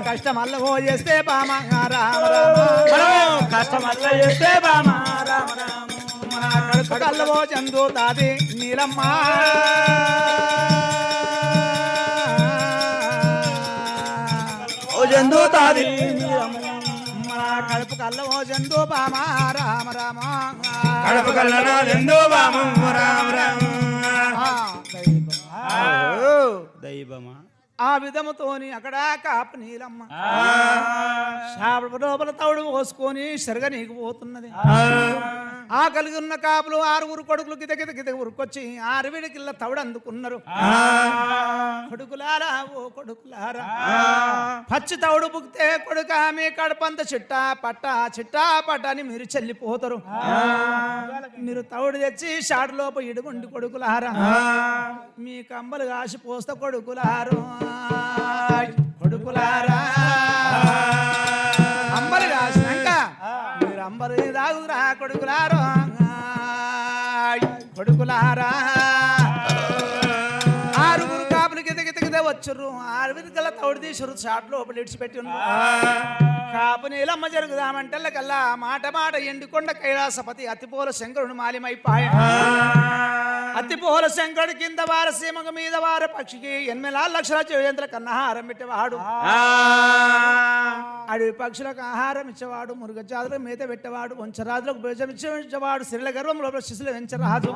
Speaker 2: కష్టమల్ల ఓ చేస్తే బామ రామ రమ
Speaker 1: కష్టమల్ల చేస్తే బామ రామరామ
Speaker 2: కళ్ళవో చందు తాది నీలమ్మ
Speaker 1: ఓ జందు తాది
Speaker 2: మన కడుపు కళ్ళవో చందు బామ రామ రామ
Speaker 1: కడుపు కల్లనా జందు బామ రామరామ దైవమా
Speaker 2: ఆ విధముతోని అక్కడ కాపు నీలమ్మ శాప లోపల తౌడు పోసుకొని సరిగా నీకు పోతున్నది ఆ కలిగి ఉన్న కాపులు 6 కొడుకులు గిత ఉరుకొచ్చి 6 విడికిళ్ళ తౌడు అందుకున్నారు కొడుకులారా ఓ కొడుకులారా పచ్చి తౌడు బుక్తే కొడుక మీ కడపంత చిట్టా పట్ట అని మీరు చెల్లిపోతారు మీరు తౌడు తెచ్చి షాడు లోప ఇడుగుండి కొడుకులారా మీ కంబలు కాసి పోస్త కొడుకులారు కొడుకులారా అంబలు కాసినాక మీరు అంబలు తాగురా కొడుకులారు కొడుకులారా 6 కాపులు గిత వచ్చుర్రు 6 గల తౌడు తీసురు షాట్ లోపల ఇడిచిపెట్టి కాపు నీలమ్మ జరుగుదామంటే కల్లా మాట ఎండికొండ కైలాసపతి అతిపోల శంకరుడు మాలిమైపాయ అతిపోల శంకరుడి కింద వార సీమక మీద వార పక్షికి 8 లక్షల జయంతుల కన్నా ఆహారం పెట్టేవాడు అడవి పక్షులకు ఆహారం ఇచ్చేవాడు మురుగ జాతులకు మేత పెట్టేవాడు వంచరాజులకు భోజనం ఇచ్చేవాడు సిరిల గర్వం లోపల శిశులు వెంచరాజు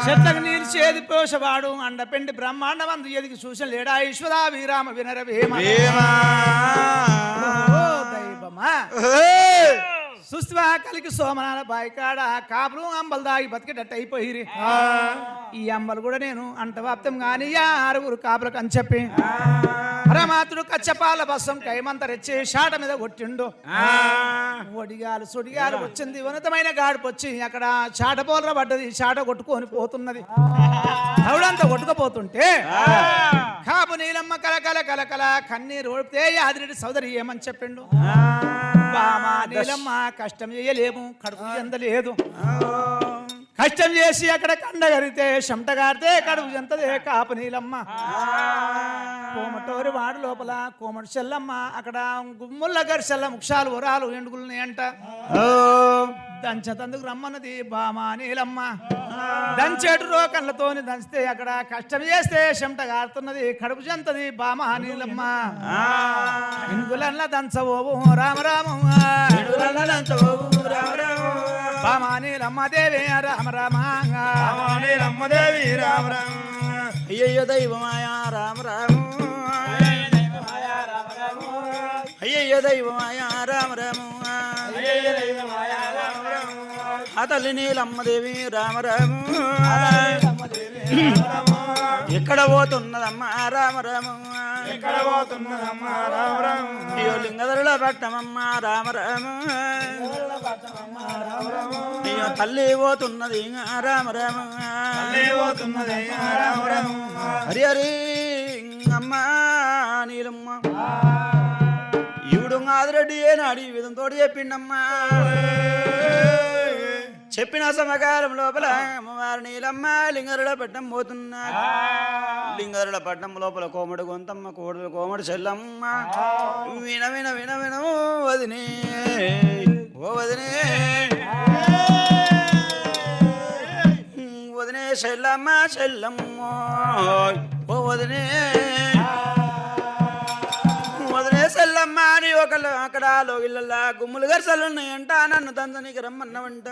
Speaker 2: చెట్లకు నీరు చేది పోసేవాడు అండపెండి బ్రహ్మాండమందు ఎదిగి చూసిన లేడా ఈశ్వరా వీరామ వినర వేమ దైవమా సుస్వా కలికి సోమనాల బాయికాడ కాపులు అంబలు దాగి బతికేటట్టు అయిపోయిరి ఈ అంబలు కూడా నేను అంటవాప్తం గాని 6 కాపులకు అని చెప్పి పరమాత్ముడు కచ్చపాల బస్సం కైమంత రెచ్చి షాట మీద కొట్టిండు ఒడిగాలు సుడిగాలు వచ్చింది ఉన్నతమైన గాడిపు వచ్చి అక్కడ చాట పోలర పడ్డది చాట కొట్టుకొని పోతున్నది అవుడంతా కొట్టుకుపోతుంటే కాపు నీలమ్మ కలకల కన్నీరు ఓడితే యాదిరెడ్డి సోదరి ఏమని చెప్పిండు బామా నీలమ్మ కష్టం చేయలేము కడుపు చెందలేదు కష్టం చేసి అక్కడ కండగరితే చెమట గారితే కడుపు చెంతదే కాపు నీలమ్మ కోమటోరి వాడి లోపల కోమటి చెల్లమ్మ అక్కడ గుమ్ముల గరిసెల్ల ముక్షాలు ఉరాలు ఎండుగులున్నాయి అంట దంచతందుకు రమ్మన్నది బామా నీలమ్మ దంచేటు రోకన్లతోని దంచితే అక్కడ కష్టం చేస్తే చెమట గారుతున్నది కడుపు చెంతది బామా నీలమ్మ ఎండుగులన్న దంచవోవు రామరాము బామా నీలమ్మ దేవి రామ రామ
Speaker 1: దేవి రామ రామ అయ్యయ్యో దైవమాయా రామ రామ అయ్యయ్యో దైవమాయా రామ రామ ఆ తల్లి నీలమ్మదేవి రామ రామ ఎక్కడ పోతున్నదమ్మా రామ రామ ఎక్కడ పోతున్నదమ్మా రామ రామ అయ్యో లింగధరుల పట్టమమ్మా రామ రామ అయ్యో తల్లి పోతున్నది రామ రామ పోతున్నది రామ రామ హరి హరి అమ్మా నీలమ్మ ఇవుడు ఆదిరెడ్డి ఏనాడు ఈ విధంతో చెప్పిండమ్మా చెప్పిన సమకాలం లోపల అమ్మవారి నీలమ్మ లింగరుల పట్నం పోతున్నా లింగరుల పట్నం లోపల కోమడు గొంతమ్మ కోడలు కోమడు చెల్లమ్మ విన విన విన విన వదినే ఓ వదినే వదినే చెల్లమ్మ చెల్లమ్మ ఓ వదినే వదినే చెల్లమ్మ అని ఒకళ్ళు అక్కడ లోగిళ్ళ గుమ్ములు గరిసెలు ఉన్నాయంట నన్ను దంచనీకి రమ్మన్నవంట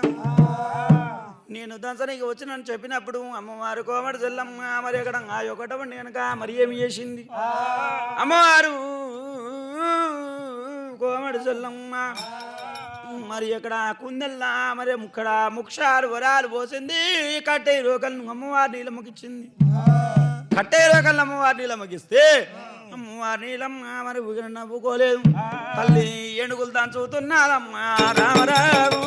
Speaker 1: నేను దంచనీకి వచ్చినని చెప్పినప్పుడు అమ్మవారు కోమటి చెల్లమ్మ మరి అక్కడ ఆ ఒకటవండి కనుక మరి ఏమి చేసింది అమ్మవారు కోమటి చెల్లమ్మ మరి అక్కడ కుందెల్లా మరి ముక్కడ ముక్షారు వరాలు పోసింది కట్టే రోకలను అమ్మవారి నీలమ్మకిచ్చింది కట్టే రోకలను అమ్మవారి నీలమ్మకిస్తే అమ్మవారి నీలమ్మ మరి నవ్వుకోలేదు తల్లి ఏనుగులు దంచుతున్నారమ్మా రామరాము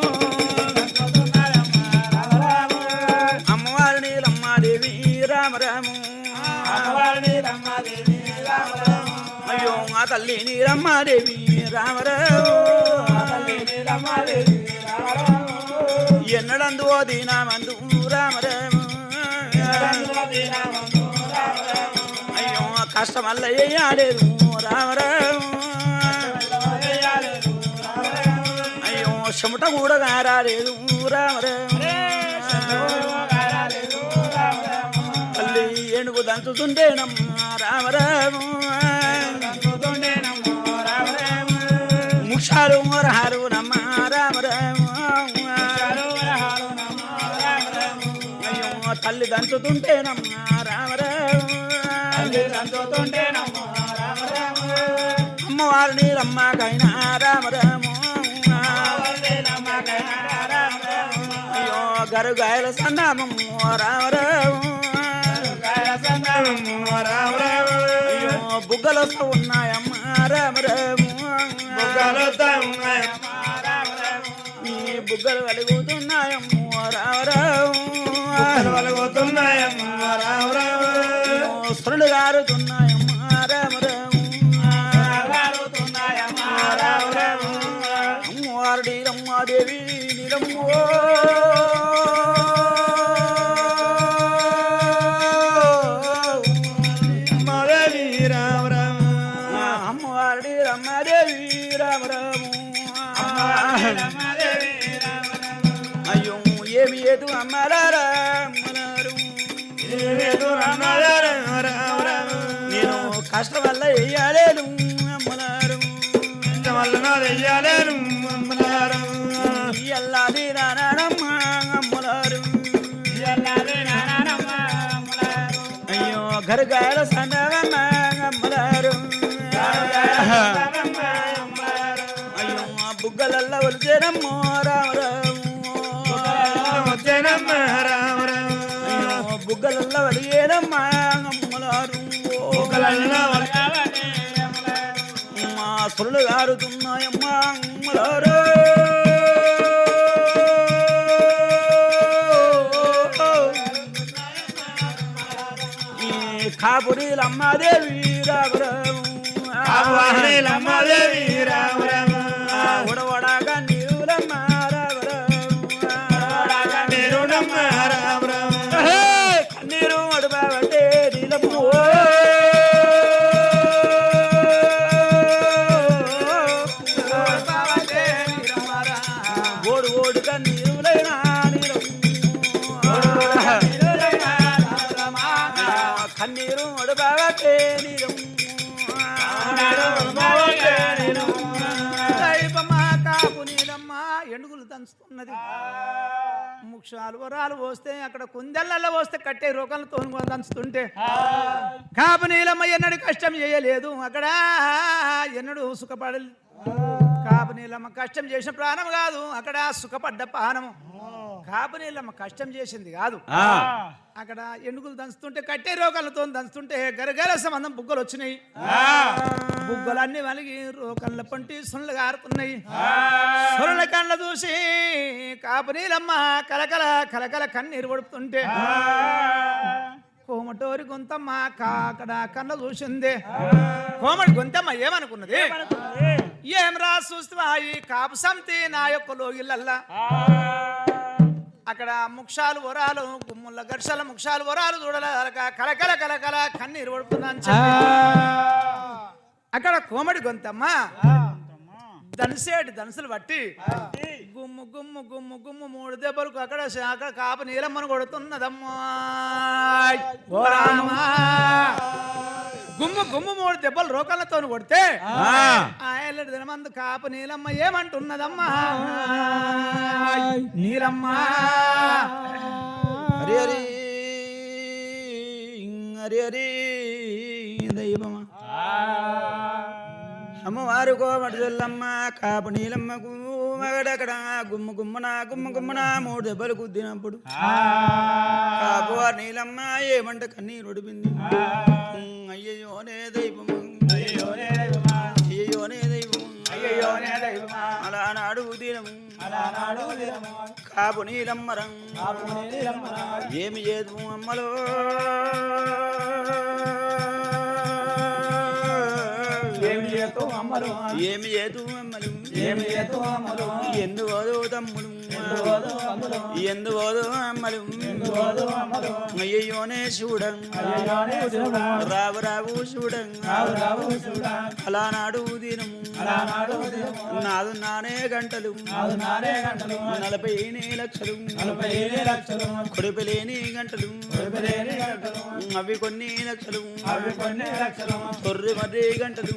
Speaker 1: అమ్మవారి నీలమ్మ దేవి రామరాము అయ్యో ఆ తల్లి నీలమ్మ దేవి రామరాము ఎన్నడందు ఓ దీనామందు రామరాము అయ్యో కష్టమల్ల వేయాలేదు రామరాము అయ్యో చెమట కూడా గారాలేదు రామరాము తల్లి ఏనుగు దంచుతుంటేనమ్మా రామరాము ముక్షాలు మొరహారు నమ్మ రామరాము అయ్యో తల్లి దంచుతుంటేనమ్మా రామరాము అమ్మవారి నీలమ్మకైనా రామరాము అయ్యో గరుగాయల సన్నామమ్మ రామరాము అయ్యో బుగ్గలతో ఉన్నాయమ్మ రామరాము ఈ బుగ్గలు వెలుగుతున్నాయమ్మ రామరాము సురులు గారుతున్నాయమ్మ రామరాము అమ్మవారి నీలమ్మాదేవి నీలమ్మో అమ్మవారి నీలమ్మాదేవి రామరాము అయ్యో ఏమి ఏదు అమ్మలారా నేను కష్టం వల్ల వెయ్యాలేను అమ్మలారు ఎల్లాది నానమ్మ అమ్మలారు అయ్యో గరుగాయల సన్నమ్మ అమ్మలారు అయ్యో బుగ్గలల్ల ఒలిచేనమ్మ రామరాము బుగ్గలల్ల వలిగేనమ్మా అమ్మలారు మా సురులు గారుతున్నాయమ్మా అమ్మలారు ఈ కాపురీలమ్మాదేవి రామరాము ఉడవడాగా నీరులమ్మ రామరాము నీరు అడుబావంటే నీలమ్మ
Speaker 2: దైవమా కాపు నీలమ్మ ఎండుగులు దంచుతున్నది ముక్షాలు వరాలు పోస్తే అక్కడ కుందెళ్ళలో పోస్తే కట్టే రోకలతో దంచుతుంటే కాపు నీలమ్మ ఎన్నడూ కష్టం చేయలేదు అక్కడ ఎన్నడూ సుఖపడలేదు కాపు నీలమ్మ కష్టం చేసిన ప్రాణం కాదు అక్కడ సుఖపడ్డ పానము కాపు నీలమ్మ కష్టం చేసింది కాదు అక్కడ ఎన్నుగులు దంచుతుంటే కట్టే రోగాలతో దంచుతుంటే గరగల సంబంధం బుగ్గలు వచ్చినాయి బుగ్గలన్నీ వలిగి రోకళ్ళ పంటి సున్లు గారుతున్నాయి సురుల కళ్ళ చూసి కాపు నీలమ్మ కలకల కలకల కన్నీరు పడుతుంటే కోమటోరి గొంతమ్మ అక్కడ కళ్ళ చూసింది కోమటి గొంతమ్మ ఏమనుకున్నది ఏం రా చూస్తావా ఈ కాపు సంతి నా యొక్క లోగిళ్ళల్లా అక్కడ ముక్షాలు వరాలు గుమ్ముల గర్షల ముక్షాలు వరాలు చూడాల కలకల కలకల కన్నీరు పడుతున్నాను అక్కడ కోమడి గొంతమ్మ ధనుసేటి ధనుసులు బట్టి గుమ్ము గుమ్ము గుమ్ము గుమ్ము 3 దెబ్బలకు అక్కడ అక్కడ కాపు నీలమ్మను కొడుతున్నదమ్మా గుమ్ము గుమ్ము 3 దెబ్బలు రోకలతో కొడితే ఆయల్లడి దినమందు కాపు నీలమ్మ ఏమంటున్నదమ్మా నీలమ్మ
Speaker 1: హరి హరి హరి హరి దైవమా అమ్మవారు కోమటి చెల్లమ్మ కాపు నీలమ్మకు మగడక్కడ గుమ్మ గుమ్మన 3 దెబ్బలు కుద్దినప్పుడు కాపు నీలమ్మ ఏమంట కన్నీరు ఒడిపింది అయ్యయోనే దైవము అయ్యయోనే దైవము అలానాడు దినము కాపు నీలమ్మరం ఏమి చేదు అమ్మలో ఏమి చేతు అమ్మలు ఎందువోదు తమ్ముడు ఎందువోదు అమ్మలు అయ్యయోనే చూడం రావు రావు చూడం అలానాడు దినము నాదు నానే గంటలు 40 లక్షలు కొడుపులేని గంటలు అవి కొన్ని లక్షలు తొర్రి మర్రి గంటలు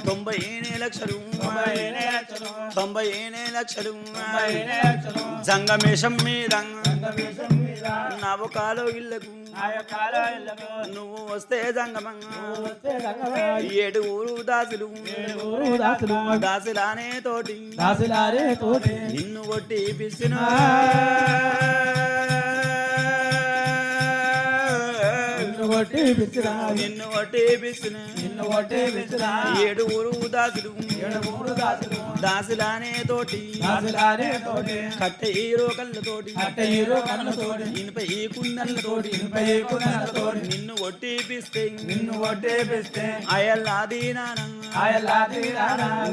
Speaker 1: 90 లక్షలు 90 లక్షలు జంగమేషం మీద నవకాలో ఇళ్ళకు నువ్వు వస్తే జంగమంగా 7 ఊరు దాసులు దాసులానే తోటి నిన్ను కొట్టి పిసిన నిన్ను కొట్టి పిసిన 7 ఊరు దాసులు దాసులానే తోటి కట్టె హీరో కళ్ళతోటి ఇనుప ఈ కుందళ్ళతోటి నిన్ను కొట్టిపిస్తే అయల్లాది నానా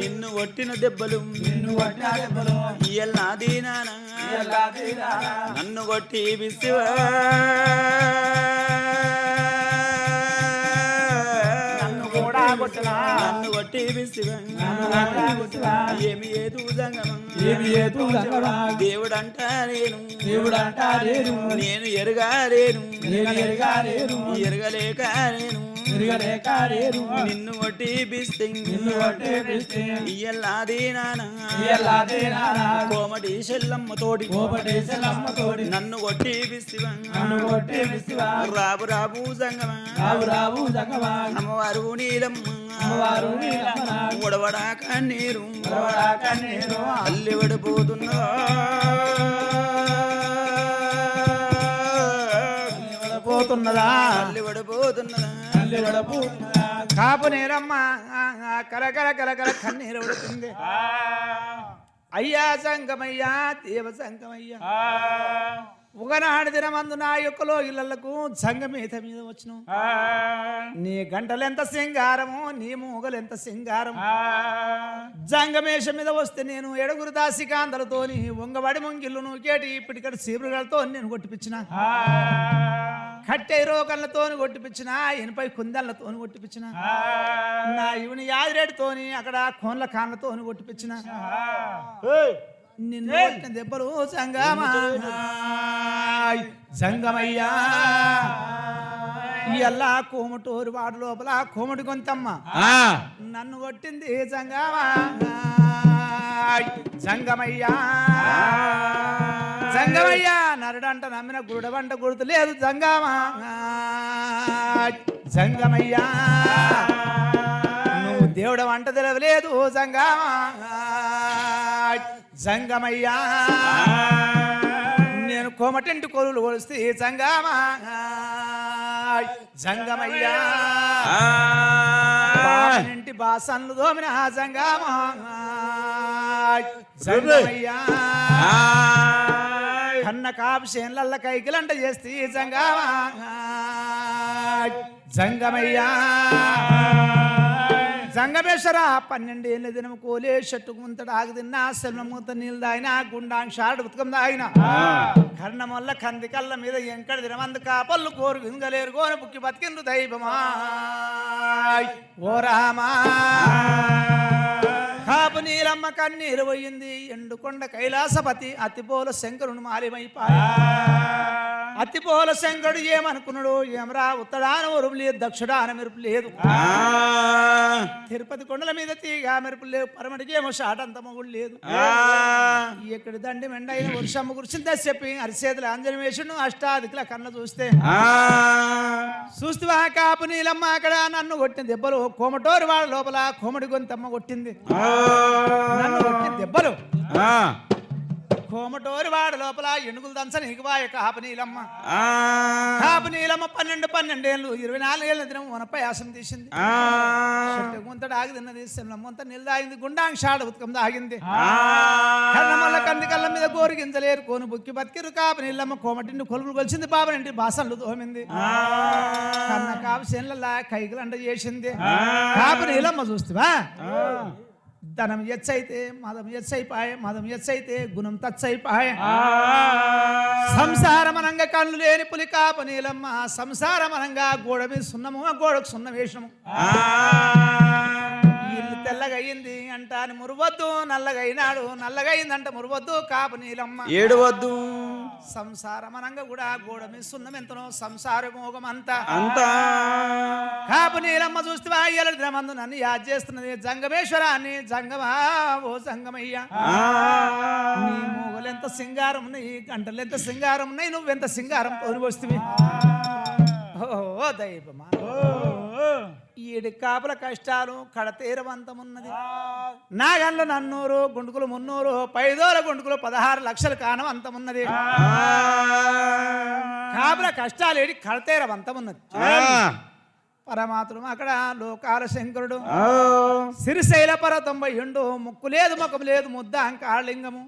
Speaker 1: నిన్ను కొట్టిన దెబ్బలు ఇయల్లాది నానా నన్ను కొట్టిపిస్తే నన్ను కొట్టి ఏమి ఏదు దేవుడంటా నేను నేను ఎరగాలేను ఎరగలేక నేను నిన్ను కొట్టిపిస్తే ఇయ్యల్లాది నానా కోమటి చెల్లమ్మ తోటి నన్ను కొట్టిపిస్తే రాబు రాబు సంగమా అమ్మవారు నీలమ్మ ఉడవడా కన్నీరు అల్లి పడిపోతున్నా
Speaker 2: కాపు నేరమ్మ కలకల కలకల కన్నీరు పడుతుంది అయ్యా సంగమయ్యా దేవ సంగమయ్యా ఒకనాడు దినమందు నా యొక్కలో ఇళ్లకు సంగమేత మీద వచ్చును నీ గంటలెంత సింగారము నీ మూగలెంత సింగారము జంగమేషం మీద వస్తే నేను 7 దాసికాంతలతోని వంగబడి ముంగిల్లును కేటి ఇప్పటికటి సీపులతో నేను కొట్టిపించిన కట్టె రోకళ్ళతోని కొట్టిపించిన ఇనుపై కుందళ్ళతోని కొట్టిపించిన నా ఇవుని యాదిరేటితోని అక్కడ కోన్ల కాన్లతోని కొట్టిపించిన నిన్ను కొట్టిన దెబ్బలు సంగమయ్యా ఇయ్యల్లా కోమటూరు వాడు లోపల కోమటి గొంతమ్మ నన్ను కొట్టింది సంగమా సంగమయ్యా సంగమయ్యా నరుడంట నమ్మిన గుడవంట గుర్తు లేదు సంగమా సంగమయ్యా నువ్వు దేవుడు వంట తెలవలేదు సంగమా సంగమయ్యా నేను కోమటింటి కొలులు కొలిస్తే సంగమా సంగమయ్యా ఇంటి బాసన్లు దోమిన సంగమా సంగమయ్యా కన్న కాపుసేన్లల్ల కైకిలంట చేస్తే సంగమా సంగమయ్యా సంగమేశ్వర 12 ఏళ్ళ దినం కోలే చెట్టు ముంతడు ఆగి తిన్నా సెల్వ మూత నీళ్ళు దాయినా గుండాంషాడు ఉతకం దాయినా కర్ణం వల్ల కంది కళ్ళ మీద ఎంకడ దినమందు కాపళ్ళు కోరు వింగలేరు కోని పుక్కి బతికిండు దైవమా ఓ రామా కాపు నీలమ్మ కన్నీరు పోయింది ఎండుకొండ కైలాసపతి అతిపోల శంకరుడు మాలిమైపాయ అతిపోల శంకరుడు ఏమనుకున్నాడు ఏమరా ఉత్తడాన ఉరుపు లేదు దక్షిణాన మెరుపు లేదు తిరుపతి కొండల మీద తీగ మెరుపు లేవు పరమటికి ఏమో షాటంత మొగుడు లేదు ఎక్కడి దండి మెండైన వర్షమ్మ గురిసిందా చెప్పి అరిసేతులు ఆంజనేయ వేసుడు అష్టాదికుల కన్న చూస్తే చూస్తే కాపు నీలమ్మ అక్కడ నన్ను కొట్టిన దెబ్బలు కోమటోరు వాళ్ళ లోపల కోమటి గొంతమ్మ కొట్టింది నన్ను కొట్టిన దెబ్బలు కోమటోరి వాడు లోపల ఎనుగులు దంచ నీకువాయ కాపు నీలమ్మ 12 ఏళ్ళు 24 ఏళ్ళ దినం వనపై ఆసం తీసింది ముంతడు ఆగి తిన్నది సెమ్లమ్మంత నీళ్ళు తాగింది గుండాంషాడ ఉతకం తాగింది కళ్ళ కంది కళ్ళ మీద గోరిగించలేరు కోను బుక్కి బతికిరు కాపు నీళ్ళమ్మ కోమటిండి కొలుపులు కొలిచింది బాబనింటి బాసన్లు తోమింది కన్న కాపు సేన్ల కైకులంట చేసింది కాపు నీలమ్మ చూస్తువా ధనం ఎచ్చైతే మదం ఎచ్చైపాయ మదం ఎచ్చైతే గుణం తచ్చైపాయ సంసారమనంగా కళ్ళు లేని పులి కాప నీలమ్మ సంసారమనంగా గోడ మీద సున్నము గోడకు సున్న వేషము ఇల్లు తెల్లగయింది అంటాను మురువద్దు నల్లగైనాడు నల్లగైందంట మురువద్దు కాప నీలమ్మ
Speaker 1: ఏడవద్దు
Speaker 2: సంసారమనంగా కూడా గోడ మీద సున్నం ఎంతనో సంసార మోగం అంతా కాపు నీలమ్మ చూస్తే అయ్యల దినమందు నన్ను యాద్ చేస్తున్నది జంగమేశ్వరాన్ని జంగమా ఓ జంగమయ్యా నీ మూగలెంత సింగారం ఉన్నాయి గంటలు ఎంత సింగారం ఉన్నాయి నువ్వెంత సింగారం తోని వస్తువి ఓ దైవమా ఈడి కాపుల కష్టాలు కడతీరవంతమున్నది నాగన్లు 400 గుండుకులు 300 పైదోల గుండుకులు 16 లక్షలు కానం అంతమున్నది కాపుల కష్టాలు ఏడి కడతీరవంతమున్నది పరమాత్మ అక్కడ లోకాల శంకరుడు సిరిశైల పర్వతం పోయిండు ముక్కు లేదు ముఖం లేదు ముద్ద అంకాళింగము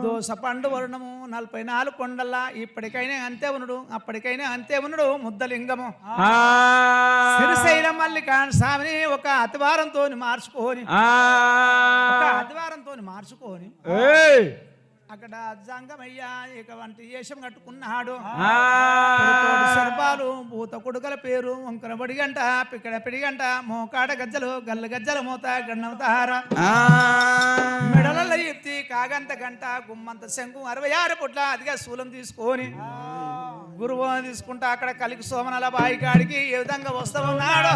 Speaker 2: దోస పండు వర్ణము 44 కొండల్లా ఇప్పటికైనా అంతే ఉన్నాడు అప్పటికైనా అంతే ఉన్నాడు ముద్దలింగము సిరిశైల మల్లికార్జున స్వామిని ఒక అతివారంతో మార్చుకొని అక్కడ జంగమయ్య ఇక వంటి వేషం కట్టుకున్నాడు సర్పాలు భూత కొడుకల పేరు వంకర బడిగంట పిక్కడ పిడిగంట మోకాడ గజ్జలు గల్ల గజ్జల మూత గన్నవతార మెడల ఎత్తి కాగంత గంట గుమ్మంత శంకు 66 పుట్ల అదిగా శూలం తీసుకొని గురువు తీసుకుంటా అక్కడ కలికి సోమనల బాయి కాడికి ఏ విధంగా వస్తూ ఉన్నాడు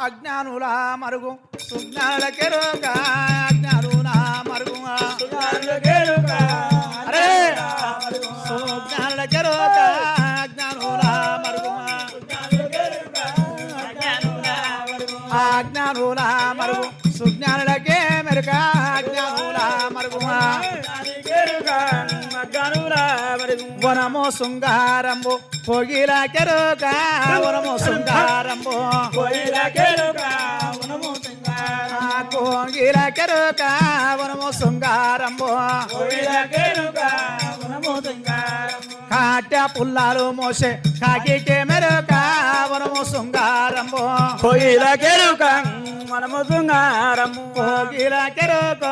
Speaker 2: అజ్ఞానుల మరుగు సుజ్ఞానుల కెరుక అజ్ఞానుల మరుగు అరే సుజ్ఞానుల కెరుక అజ్ఞానుల మరుగు అజ్ఞానుల మరుగు సుజ్ఞానులకే మెరుక అజ్ఞానుల మరుగు వనమో శృంగారంబు కోగిల కెరుక వనమో శృంగారంబు కోగిల కెరుక వనమో శృంగారంబు కాట్య పుల్లాలు మోసే కాకి మెరుక వనమో శృంగారంబు
Speaker 1: కోయిల కెరుక వనము శృంగారము
Speaker 2: కోగిల కెరుక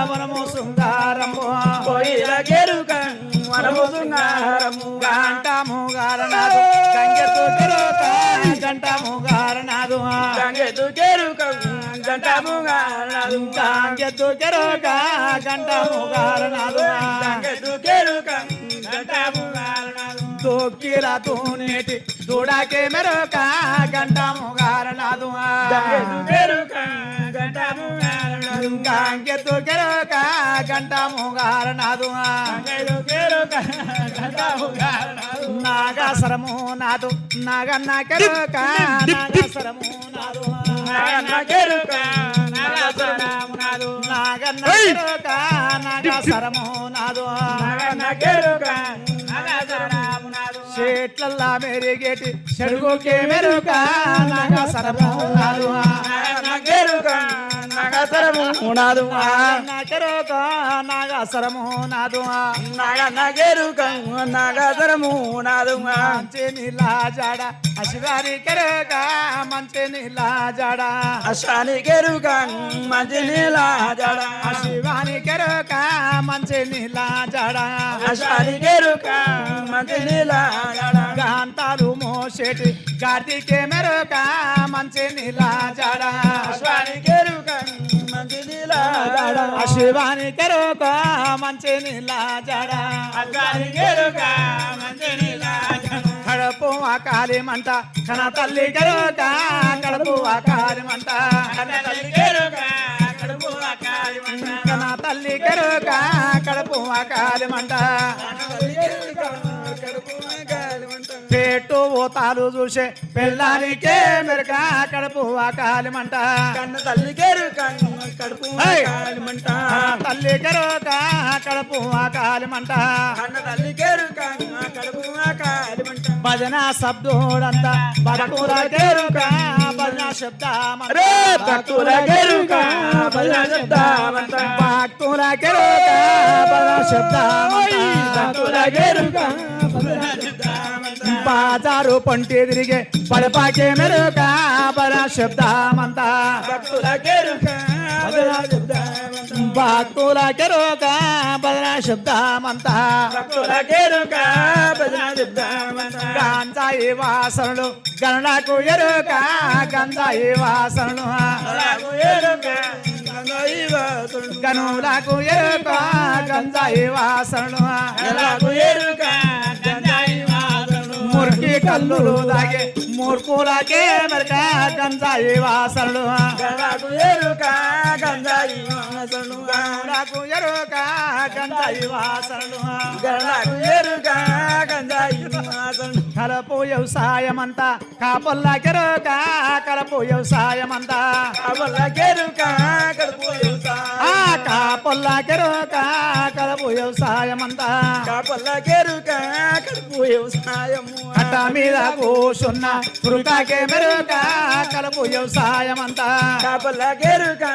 Speaker 2: వనమో శృంగారంబు
Speaker 1: కోయిల కెరుక వనము శృంగారము
Speaker 2: గంటము గారనాదు గంగెత్తు కెరుక గంటము గారనాదు
Speaker 1: గంగెత్తు కెరుక గంటము గారనాదు
Speaker 2: గంగెత్తు కెరుక గంటము గారనాదు
Speaker 1: గంగెత్తు కెరుక
Speaker 2: సోకిల తూనేటి దూడాకే మెరక గంటము గారనాదు గంగెత్తు కెరక గంటము గారనాదు నాగసరము నాదు నాగన్న కెరక నాగసరము నాదు నాగన్న కెరక నాగసరము నాదు నాగన్న కెరక నాగసరము నాదు నాగన్న కెరక నాగసరము నాదు చెట్లల్లా మెరిగేటి చెడుగుకే మెరుక నాగసరము నాదు నాగన్న కెరక నాగసరము నాదు నాగెరుక నాగసరము నాదు నాగెరుక నాగసరము నాదు మంచి నీలా జాడ అశివాని కెరుక మంచి నీలా జాడ అశాని కెరుక మంచి నీలా జాడ అశివాని కెరుక మంచి నీలా జాడ అశాని కెరుక మంచి నీలా జాడ గాంతాలు మోసేటి గార్దికే మెరుక మంచి నీలా జాడ అశ్వాని కెరుక మంచి నీలా జాడ అశివాని కెరుక మంచి నీలా జాడ అశ్వాని కెరుక మంచి నీలా జాడ కడుపు ఆకాలి మంట కన తల్లి కెరుక కడుపు ఆకాలి మంట కన తల్లి కెరుక కడుపు ఆకాలి మంట కన తల్లి కెరుక కడుపు ఆకాలి మంట పేటు ఓతాలు చూసే పెళ్ళానికే మెరక కడుపు ఆకాలి మంట కన్న తల్లి కెరుక కడుపు ఆకాలి మంట తల్లి కెరుక కడుపు ఆకాలి మంట కన్న తల్లి కెరుక కడుపు ఆకాలి మంట భజన శబ్దోడంతా భక్తుల కెరుక భజన శబ్దమంట భక్తుల కెరుక భజన శబ్దమంట భక్తుల కెరుక భజన శబ్దమంట భక్తుల కెరుక భజన శబ్దమంట బాజారు పంటి తిరిగే పడపాకే మెరుక భజన శబ్దమంత భక్తుల కెరుక భజన శబ్దమంత భక్తుల కెరుక భజన శబ్దమంత భక్తుల కెరుక భజన శబ్దమంత గంజాయి వాసనలు గణలకు ఎరుక గంజాయి వాసనలు ఎరుక గనులకు ఎరుక గంజాయి వాసనలు ఎరుక గంజాయి వాసనలు మురికి కల్లులు దాగే మూర్ఖులకే మెరక గంజాయి వాసనలు గణకు ఎరుక గంజాయి వాసనలు గణకు ఎరుక గంజాయి వాసనలు గణకు ఎరుక గంజాయి వాసనలు కలపు వ్యవసాయమంతా కాపొల్ల కెరుక కలపు వ్యవసాయమంతా కాపొల్ల కెరుక కలపు వ్యవసాయం కాపొల్ల కెరుక కలపు వ్యవసాయమంతా కాపొల్ల కెరుక కలపు వ్యవసాయం అట్ట మీద కూసున్న పురుకాకే మెరుక కలపు వ్యవసాయమంతా కాపొల్ల కెరుక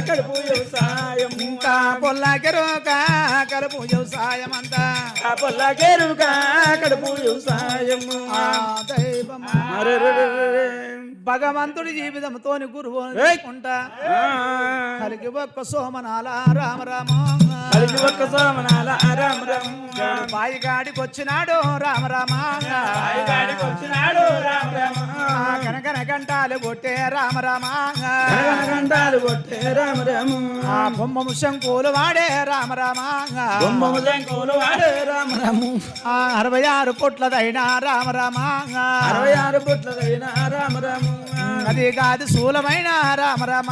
Speaker 2: కలపు వ్యవసాయం కాపొల్ల కెరుక కలపు వ్యవసాయమంతా కాపొల్ల కెరుక కలపు వ్యవసాయం భగవంతుడి జీవితంతోని గురువు ఉంటా కలిగి ఒక్క సోమనాల రామ రామ కలిగి ఒక్క సోమనాల రామ రామ బాయిగాడికి వచ్చినాడు రామ రామ బాయిగాడికి వచ్చినాడు రామ రామ కనకన గంటాలు కొట్టే రామ రామ గంటాలు కొట్టే రామ రామ బొమ్మము శంకులు వాడే రామ రామ బొమ్మము శంకులు వాడే రామ రామ 66 పుట్లదైనా రామ రామ 66 పుట్లదైనా రామ రామ అది కాదు శూలమైన రామ రామ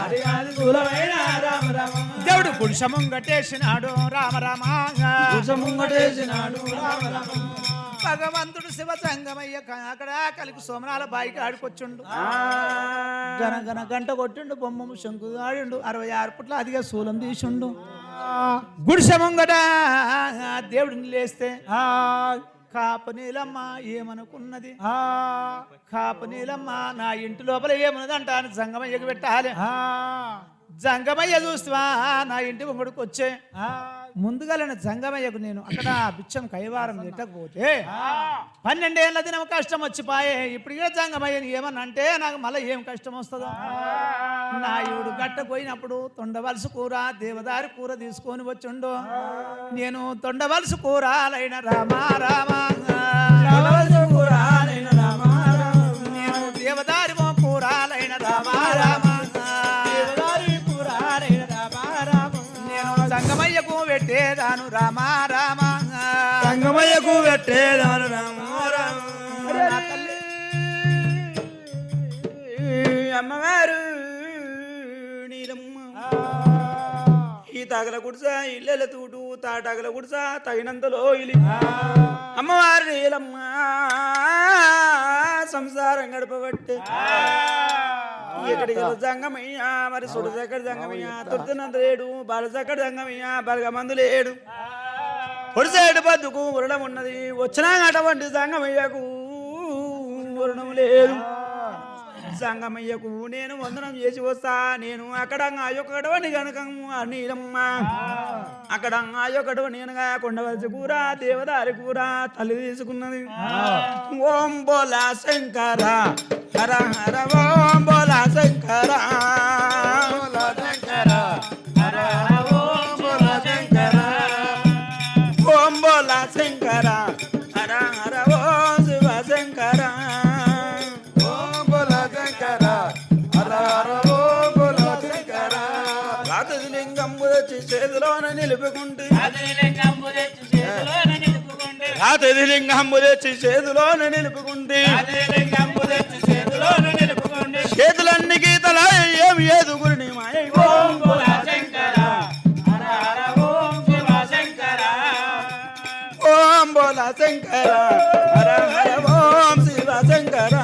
Speaker 2: అది కాదు శూలమైన రామ రామ దేవుడు గుడిసముంగటేసినాడు రామ రామ గుడిసముంగటేసినాడు రామ రామ భగవంతుడు శివ సంగమయ్య అక్కడ కలికి సోమనాల బాయికి ఆడుకొచ్చుండు గన గంట కొట్టిండు బొమ్మము శంకు ఆడిండు 66 పుట్ల అదిగా శూలం తీసిండు గుడిసముంగట దేవుడిని లేస్తే కాపు నీలమ్మ ఏమనుకున్నది కాపు నీలమ్మ నా ఇంటి లోపల ఏమున్నది అంటాను జంగమయ్యకు పెట్టాలి జంగమయ్య చూస్తావా నా ఇంటి ముంగడికి వచ్చే ముందుగా జంగమయ్యకు నేను అక్కడ బిచ్చం కైవారం పెట్టకపోతే 12 ఏళ్ళ దినం కష్టం వచ్చిపోయే ఇప్పుడు జంగమయ్యని ఏమన్నా అంటే నాకు మళ్ళీ ఏం కష్టం వస్తుందో నా ఇవుడు గట్ట పోయినప్పుడు తొండవలసు కూర దేవదారి కూర తీసుకొని వచ్చిండు నేను తొండవలసు కూరలైన రామా రామా నేను దేవదారి కూరలైన రామా రామా నేను సంగమయ్యకు పెట్టేదాను రామా రామా సంగమయ్యకు
Speaker 1: పెట్టేదాను రామ రామ అమ్మవారు నీలమ్మ ఈ తగల గుడిసా ఇల్లెల తూటు తాటగల గుడిసా తగినంతలో ఇలి అమ్మవారు నీలమ్మ సంసారం గడపబట్టే ఎక్కడికి జంగమయ్యా మరి సుడు చక్కడి జంగమయ్యా తొడుతున్నంత లేడు బాల చక్కడి జంగమయ్యా బలగ మందు లేడు పొడిసేడు బతుకు ఉరడం ఉన్నది వచ్చినా అటువంటి జంగమయ్యకు ఉరడం లేదు సంగమయ్యకు నేను వందనం చేసి వస్తా నేను అక్కడ ఆయొక్కడవని గనక నీలమ్మ అక్కడ ఆయొక్కడవని అనగా కొండవలసి కూర దేవదారి కూర తల్లి తీసుకున్నది ఓం బోలా శంకర హర హర ఓం బోలా శంకర ఓం బోలా శంకర హర హర ఓం శివ శంకర చేతిలోన నిలుపుకుంటే రాతది లింగంబు తెచ్చి చేతిలోన నిలుపుకుంటే చేతులన్నీ గీతల ఏమి ఏదు గురిని మాయ ఓం బోలా శంకర హర హర ఓం శివ శంకర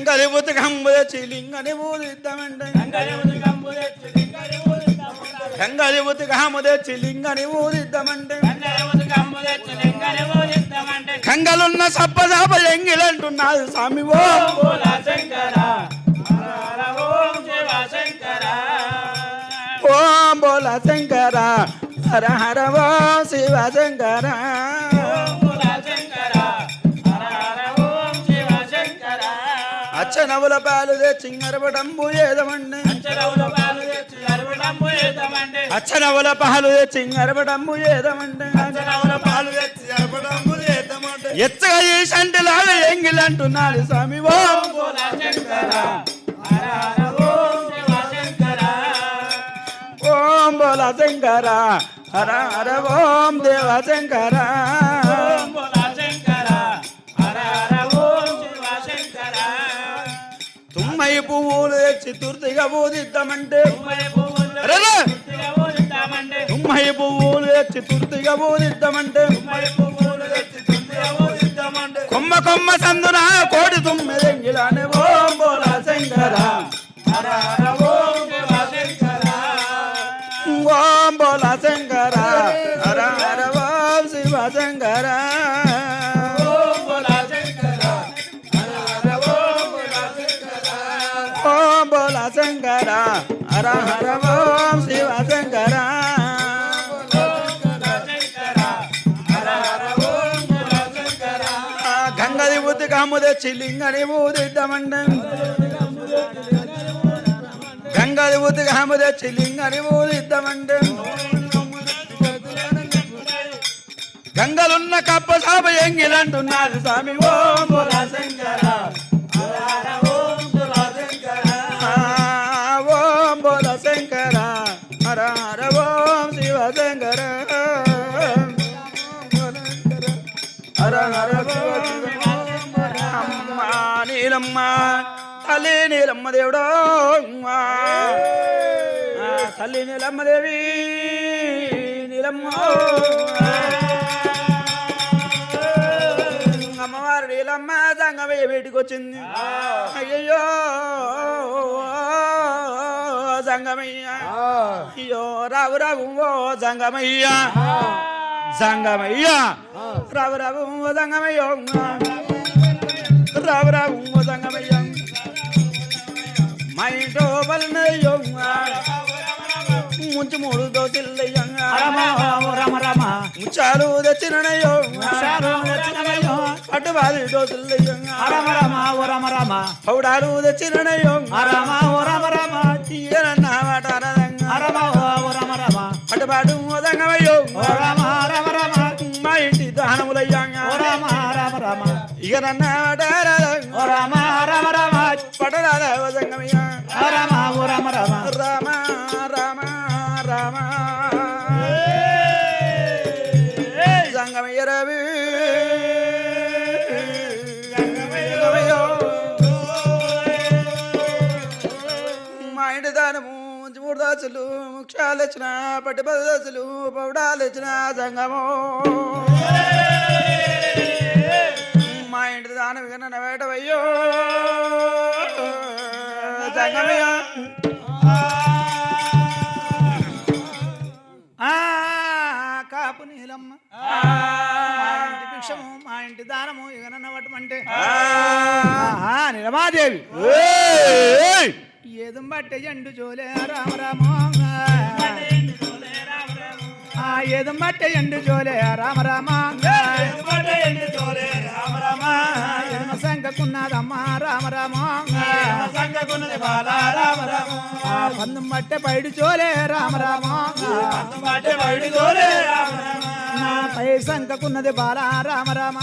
Speaker 1: కంగలిబుతి కంబు తెచ్చి లింగని ఊదిద్దామంటే కంగలిబుతి కాము తెచ్చి లింగని ఊదిద్దామంటే కంగలున్న సప్ప సాప ఎంగిలంటున్నారు స్వామి ఓం బోలా శంకర ఓం బోలా శంకర హర హర ఓం శివ శంకర అచ్చనవుల పాలు తెచ్చి అరవడంబు ఏదమండి అచ్చనవుల పాలు తెచ్చి అరవడంబు ఏదమండి ఎచ్చగా ఈ సంటిలాగా ఎంగిలంటున్నాడు స్వామి ఓం బోలా శంకర ఓం బోలా శంకర హర హర ఓం దేవ శంకర తుమ్మయి పువ్వులు తెచ్చి తుర్తిగా ఊదిద్దామంటే తుమ్మయి పువ్వులు తెచ్చి తుర్తిగా ఊదిద్దామంటే కొమ్మ కొమ్మ సందున కోడి తుమ్మెదెంగిలానే ఓం బోలా శంకర ఓం బోలా శంకర హర హర ఓం శివ శంకర ఓం బోలా శంకర హర హర ఓం శివ శంకర గంగది బుద్ధి కాము తెచ్చి లింగని ఊదిద్దామంటే గంగది బుద్ధి కాము తెచ్చి లింగని ఊదిద్దామంటే గంగలున్న కప్ప సాప ఎంగిలంటున్నారు స్వామి ఓం బోలా శంకర ఓం బోలా శంకర హర హర ఓం శివ శంకర హర హర అమ్మ నీలమ్మ తల్లి నీలమ్మ దేవుడో తల్లి నీలమ్మ దేవి నీలమ్మ అమ్మవారు నీలమ్మ సంగమయ్య బయటికి వచ్చింది అయ్యో సంగమయ్య అయ్యో రావు రావు ఓ సంగమయ్య సంగమయ్య రావు రావు ఓ సంగమయ్య రావు రావు ఓ సంగమయ్య మా ఇంట్లో బలనయ్యో ముంచి మూడు దోసిల్లయ్యంగా ముచ్చాలు తెచ్చినయ్యో పట్టుబాది దోసిల్లయ్యంగా పౌడాలు తెచ్చినయ్యో పట్టుబాటు మోదంగమయ్యో మా ఇంటి దహనములయ్యంగా ఇక నన్న పడరాదా సంగమయ్యా రామ రామ ముఖ్యాలు వచ్చిన పట్టుబడి దశలు పౌడాలు వచ్చిన సంగము మా ఇంటి దానం విన్న వేటవయ్యో సంగమయ్యా
Speaker 2: కాపు నీలమ్మ మా ఇంటి భిక్షము మా ఇంటి దానము ఇగనవటమంటే నిలమాదేవి ఏదం బట్టే ఎండు జోలే రామ రామ ఏదం బట్టే ఎండు జోలే రామ రామ సంగకున్నదమ్మా రామ రామ పందం బట్టే పైడు జోలే రామ రామ పై సంకకున్నది బాల రామ రామ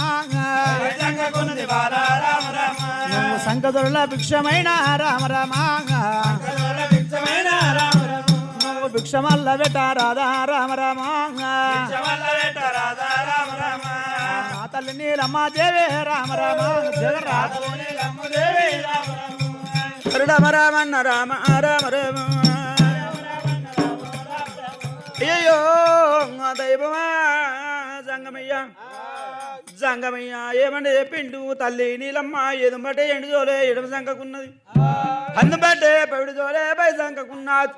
Speaker 2: నువ్వు సంకదుల భిక్షమైన రామ రామ నువ్వు భిక్షమల్ల వెట రాధా రామ రామ నా తల్లి నీలమ్మ దేవే రామ రామ
Speaker 1: రామ రామన్న రామ రామ రామ అయ్యో దైవమా జంగమయ్య జంగమయ్య ఏమంటే చెప్పిండు తల్లి నీలమ్మ ఎదుంబట్టే ఎండు జోలే ఎడమ సంకకున్నది అందుబట్టే పవిడి జోలే పై సంకకున్నది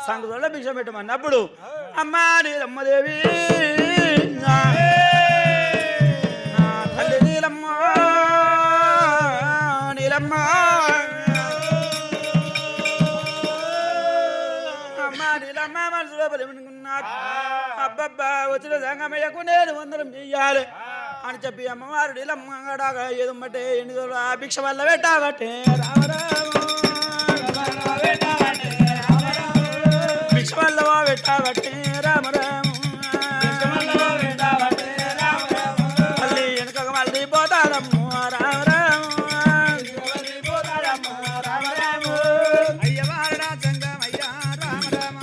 Speaker 1: సంక జోలే భిక్ష పెట్టమన్నప్పుడు అమ్మా నీలమ్మదేవి తల్లి నీలమ్మ నీలమ్మ నీలమ్మ మనసులో పలిమినుకున్నారు అబ్బబ్బా వచ్చిన సంగమయ్యకు నేను వందరం చెయ్యాలి అని చెప్పి అమ్మవారు నీలమ్మగా ఏదో బట్టే ఎండు భిక్ష వల్ల పెట్టాబట్టే భిక్ష వల్ల పెట్టాబట్టే రామ రామ మళ్ళీ వెనుక మళ్ళీ పోతాదమ్మ రామ రామ
Speaker 2: అయ్యవారడా సంగమయ్య రామ రామ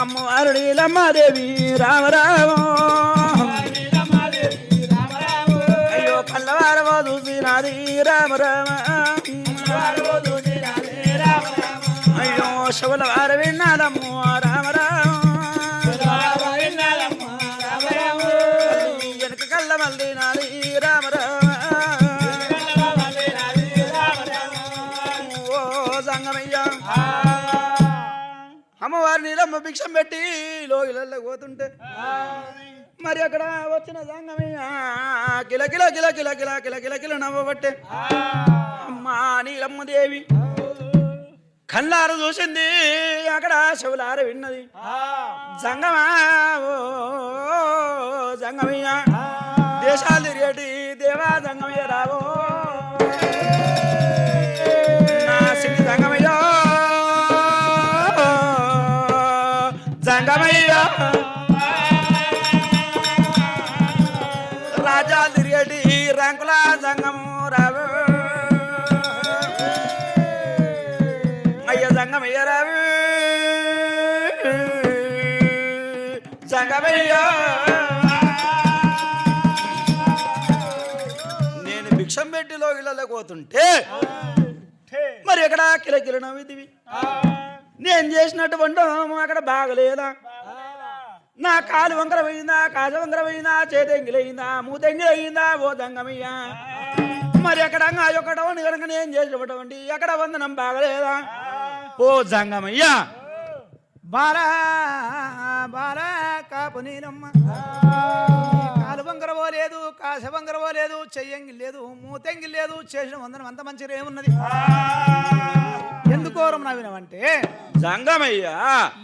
Speaker 1: అమ్మవారు నీలమ్మాదేవి రామ రామ అయ్యో కళ్ళవారమో చూసినది రామ రామ అయ్యో శవుల వారు విన్నాదమ్మో రామ రామ వెనుక కళ్ళ మళ్ళీ నాది రామ రామ ఓ సంగమయ్య అమ్మవారి నీలమ్మ భిక్షం పెట్టి లోగిలల్లో పోతుంటే మరి అక్కడ వచ్చిన సంగమయ్య కిల కిల కిల కిల కిల కిల కిల కిల నవ్వబట్టే అమ్మా నీలమ్మ దేవి కళ్ళారు చూసింది అక్కడ శవులార విన్నది సంగమా ఓ సంగమయ్య దేశాలు తిరిగేటి దేవా సంగమయ్య రావో నా సిరి సంగమయ్య సంగమయ్య రాజా తిరిగేటి రంకుల సంగము రావు అయ్య సంగమయ్య రావు సంగమయ్య నేను భిక్షం పెట్టి లోగిళ్ళకి పోతుంటే మరి ఎక్కడ కిలకిల నవ్విదివి నేను చేసినటువంటి అక్కడ బాగలేదా నా కాలు వంకర పోయిందా కాజ వంకర పోయిందా చేతెంగిలయిందా మూతెంగిలయిందా ఓ దంగమయ్యా మరి ఎక్కడ ఒకటవండి కనుక నేను చేసినటువంటి ఎక్కడ వందనం బాగలేదా ఓ జంగమయ్యా
Speaker 2: బాలా బాలా కాపు నీలమ్మ కాలు వంకర పోలేదు కాశ వంకర పోలేదు చెయ్యంగి లేదు మూతెంగి లేదు చేసిన వందనం అంత మంచిగా ఏమున్నది ఎందుకోరం నవ్వినవంటే
Speaker 1: జంగమయ్యా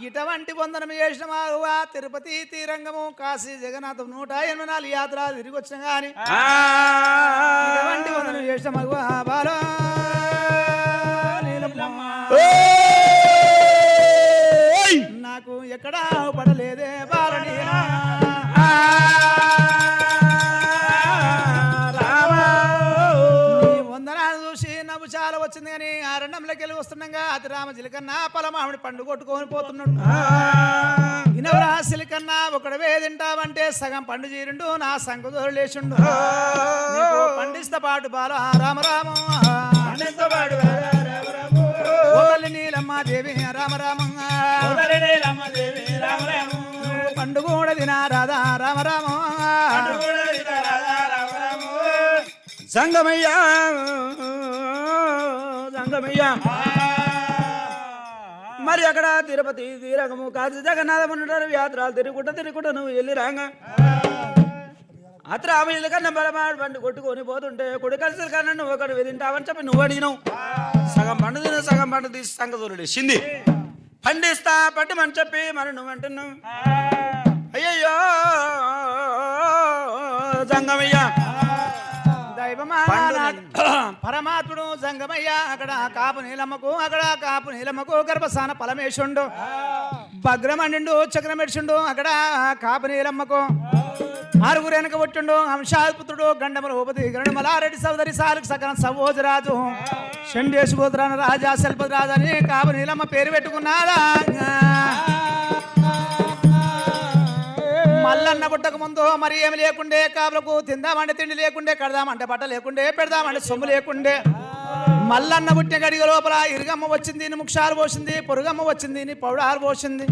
Speaker 2: ఇటువంటి వందనం చేసిన మారువా తిరుపతి తీరంగము కాశీ జగన్నాథం 184 యాత్ర తిరిగి వచ్చిన గాని ఇటువంటి వందనం చేసిన మగువా బాలా నీలమ్మ నాకు ఎక్కడా పడలేదే బాలని వందనాలు చూసి నవ్వు చాలా వచ్చింది కానీ ఆ రెండంలోకి వెళ్ళి వస్తుండగా అతి రామ చిలకన్నా పలమామిడి పండు కొట్టుకొని పోతున్నాడు ఇనవరా సిలికన్నా ఒకడు వేదింటావంటే సగం పండు చీరిండు నా సంగు దొరలేసిండు పండిస్త పాటు బాల రామరామ నీలమ్మ దేవి రామరామ పండు కూడా తినా రాధా రామరామ
Speaker 1: సంగమయ్యా సంగమయ్యా మరి అక్కడ తిరుపతి తీరకము కాదు జగన్నాథం ఉంటారు యాత్రలు తిరుగుకుంటా నువ్వు వెళ్ళి రాగా అత్ర ఆమె కన్నా బలమాడు పండు కొట్టుకొని పోతుంటే కొడు కలిసి కన్నా నువ్వు ఒకటి తింటావని చెప్పి నువ్వు అడిగినావు సగం పండు తిన సగం పండు తీసి సంగతులేసింది పండిస్తా పట్టమని చెప్పి మరి నువ్వు అంటున్నావు అయ్యయ్యో జంగమయ్యా
Speaker 2: పరమాత్ముడు జంగమయ్య అక్కడ కాపు నీలమ్మకు గర్భస్థాన ఫలమేషుండు భగ్రమండు చక్రమెడిచుండు అక్కడ కాపు నీలమ్మకు ఆరుగురు వెనక పుట్టిండు అంశాపుత్రుడు గండమల ఉపతి గరుడమలారెడ్డి సోదరి సాలకు సకలం సవోజరాజు షండేశుగోత్రాన రాజా శల్పతి రాజు అని కాపు నీలమ్మ పేరు పెట్టుకున్నారా మల్లన్న పుట్టక ముందు మరి ఏమి లేకుండే కాపులకు తిందామంటే తిండి లేకుండే కడదామంటే బట్ట లేకుండే పెడదామంటే సొమ్ము లేకుండే మల్లన్న పుట్టిన గడిగ లోపల ఇరుగమ్మ వచ్చింది ముక్షాలు పోసింది పొరుగమ్మ వచ్చింది పౌడాలు పోసింది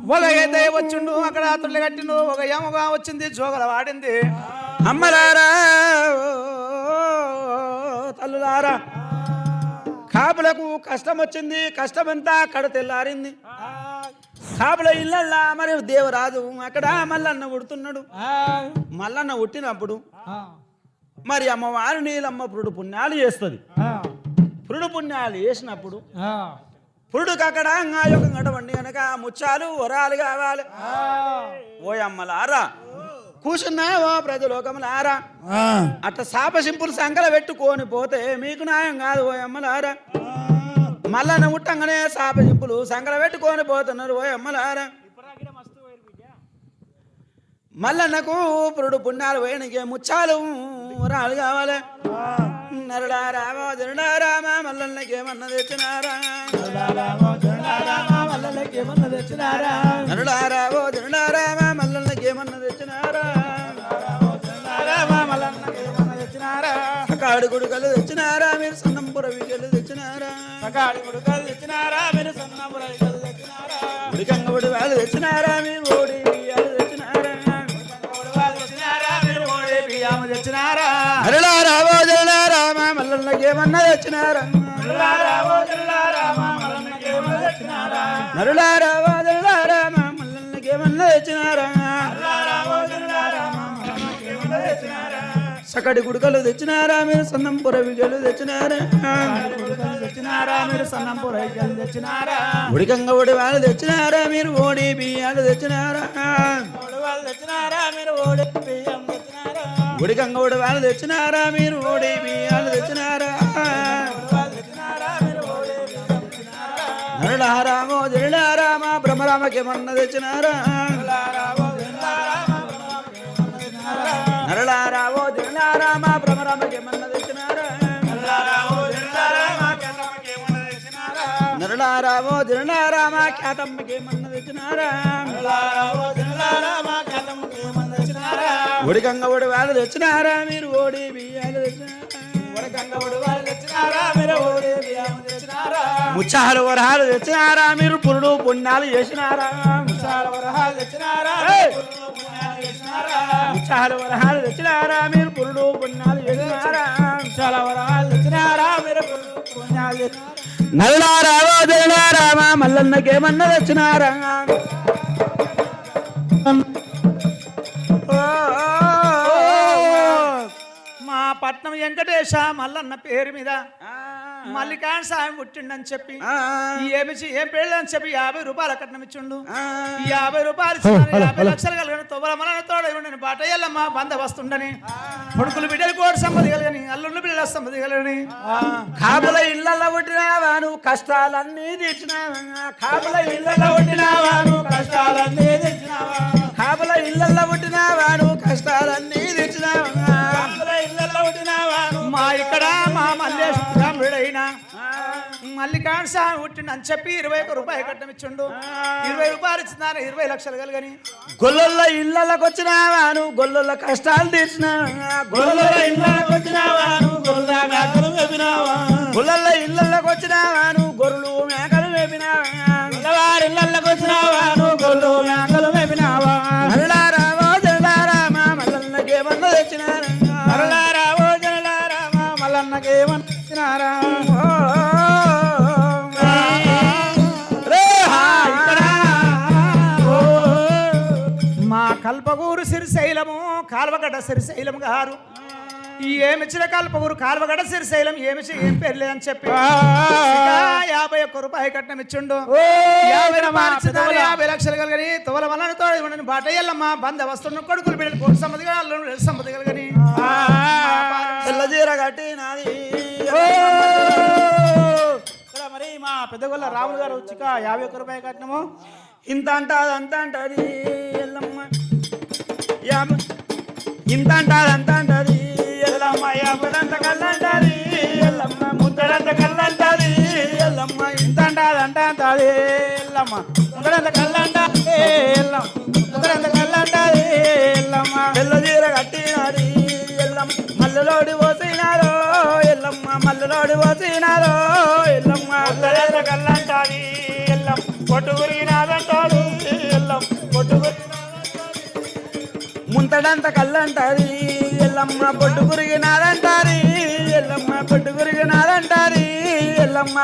Speaker 2: ఒక అయితే వచ్చిండు అక్కడ తుళ్ళు కట్టిండు ఒక యమగా వచ్చింది జోగల వాడింది
Speaker 1: అమ్మలారా తల్లులారా కాపులకు కష్టం వచ్చింది కష్టమంతా అక్కడ తెల్లారింది కాపుల ఇళ్ళల్లా మరి దేవరాజు అక్కడ మల్లన్న ఉడుతున్నాడు మల్లన్న ఉట్టినప్పుడు మరి అమ్మవారు నీలమ్మ పురుడు పుణ్యాలు చేస్తుంది పురుడు పుణ్యాలు చేసినప్పుడు పురుడుకు అక్కడ యొక్క గడవండి కనుక ముచ్చాలు వరాలు కావాలి ఓ అమ్మలారా కూర్చున్నావో ప్రజలోకములారా అట్లా సాపసింపులు సంకల పెట్టుకొని పోతే మీకు న్యాయం కాదు ఓ అమ్మలారా మల్లన్న ముట్టంగానే సాపసింపులు సంకల పెట్టుకొని పోతున్నారు ఓ అమ్మలారా మల్లన్నకు పురుడు పుణ్యాలు పోయినకే ముచ్చాలు వరాలు కావాలి నరుడారామో జరుడారామా మల్లన్నకేమన్నా తెచ్చినారా నరుడారామో జరుడారామా మల్లన్నకేమన్నా తెచ్చినారా సకాడి గుడుకలు తెచ్చినారా మీరు సన్నంపుర వికెలు తెచ్చినారా ఉడికంగబడి వాళ్ళు తెచ్చినారా మీరు ఓడి బియ్యాలు తెచ్చినారా నరుడారామో జరుడారామా మల్లన్నకేమన్నా తెచ్చినారా నరుడారామో జరుడారామా మల్లన్నకేమన్నా తెచ్చినారా సకటి గుడుకలు తెచ్చినారా మీరు సన్నంపుర విగలు తెచ్చినారా ఉడికంగా ఓడి వాళ్ళు తెచ్చినారా మీరు ఓడి బియ్యాలు తెచ్చినారా ఉడికంగా ఓడి వాళ్ళు తెచ్చినారా మీరు ఓడి బియ్యాలు తెచ్చినారా నరుడారామో జరుడారామా బ్రహ్మరామకేమన్నా తెచ్చినారా నరులారావో జరులారామా బ్రహ్మరామకేమన్నా తెచ్చినారా నరులారావో జరులారామా ఖ్యాతమ్మకేమన్నా తెచ్చినారా ఉడికంగా ఓడి వాళ్ళు తెచ్చినారా మీరు ఓడి బియ్యాలు ముచ్చాలు వరహాలు తెచ్చినారా మీరు పురుడు పుణ్యాలు చేసినారా ముచ్చాలు వరహాలు తెచ్చినారా మీరు పురుడు పుణ్యాలు చేసినారా నల్లారావో జరులారామా మల్లన్నకేమన్నా తెచ్చినారా
Speaker 2: మా పట్నం వెంకటేశ మల్లన్న పేరు మీద మల్లికాన్ సాయం పుట్టిండని చెప్పి ఏం పెళ్ళని చెప్పి 50 రూపాయల కట్నం ఇచ్చిండు 50 రూపాయలు 50 లక్షలు కలిగిన తొవ్వల మన తోడని బాట ఎల్లమ్మ బంద వస్తుండని కొడుకులు బిడ్డలు కోడి సంపది కలిగని అల్లుళ్ళు బిడ్డల సంపది కలిగని
Speaker 1: కాపుల ఇళ్ళల్లో పుట్టినావా నువ్వు కష్టాలన్నీ తెచ్చినావా కాపుల ఇళ్ళల్లో పుట్టినావా నువ్వు కష్టాలన్నీ తెచ్చినావా కాపుల ఇళ్ళల్లో పుట్టినావా నువ్వు కష్టాలన్నీ తెచ్చినావా మా ఇక్కడ మా మల్లేశ్వరుడైనా
Speaker 2: కాన్స పుట్టిండు అని చెప్పి 21 రూపాయలు కట్టం ఇచ్చిండు 20 రూపాయలు ఇచ్చినారు 20 లక్షలు కలిగని
Speaker 1: గొల్లొల్ల ఇళ్ళకి వచ్చినావాను గొల్లొల్ల కష్టాలు తీర్చినావా గొల్లొల్ల ఇళ్ళకి వచ్చినావాను గొల్ల మేకలు వేపినావా గొల్లొల్ల ఇళ్ళకి వచ్చినావాను గొర్రెలు మేకలు వేపినావా గొల్లవారి ఇళ్ళకి వచ్చినావాను గొర్రెలు మేకలు వేపినావా మల్లారావో జల్లారామా మల్లన్నకేమన్నా తెచ్చినారా మల్లారావో జల్లారామా మల్లన్నకేమన్నా తెచ్చినారా
Speaker 2: మా కల్పగూరు సిరిశైలము కాల్వగడ్డ సిరిశైలం గారు ఏమిచ్చిన కల్పగూరు కాల్వగడ్డ సిరిశైలం ఏం పేరు లేదని చెప్పి 51 రూపాయలు కట్నం ఇచ్చిండు 50 లక్షలు కలిగని తువల వలన బాట ఎల్లమ్మ బంద వస్తున్న కొడుకులు బిడ్డలు కోటి సంపద కలిగని
Speaker 1: తెల్లజీర కట్టి నాది
Speaker 4: మరి మా పెద్దగొల్ల రాములు గారు చిక్క 51 రూపాయలు కట్నము
Speaker 1: ఇంత అంటాది అంత అంటది ఎల్లమ్మ ఇంత అంటాది అంత అంటది ఎల్లమ్మ యాపడంత కళ్ళంటది ఎల్లమ్మ ముద్దడంత కళ్ళంటది ఎల్లమ్మ ఇంత అంటాది అంట అంటది ఎల్లమ్మ ముద్దడంత కళ్ళంటది ఎల్లమ్మ ముద్దడంత కళ్ళంటది ఎల్లమ్మ తెల్లజీర కట్టినది ఎల్లమ్మ మల్లలోడి పోసినారో ఎల్లమ్మ మల్లలోడి పోసినారో ఎల్లమ్మ ముద్దడంత కళ్ళంటది ఎల్లమ్మ పొట్టుగురినాదంటాడు ఎల్లం పొట్టుగురి ముంతడంత కళ్ళంటాది ఎల్లమ్మ పొట్టుగురిగినాదంటారి ఎల్లమ్మ పొట్టుగురిగినాదంటారి ఎల్లమ్మ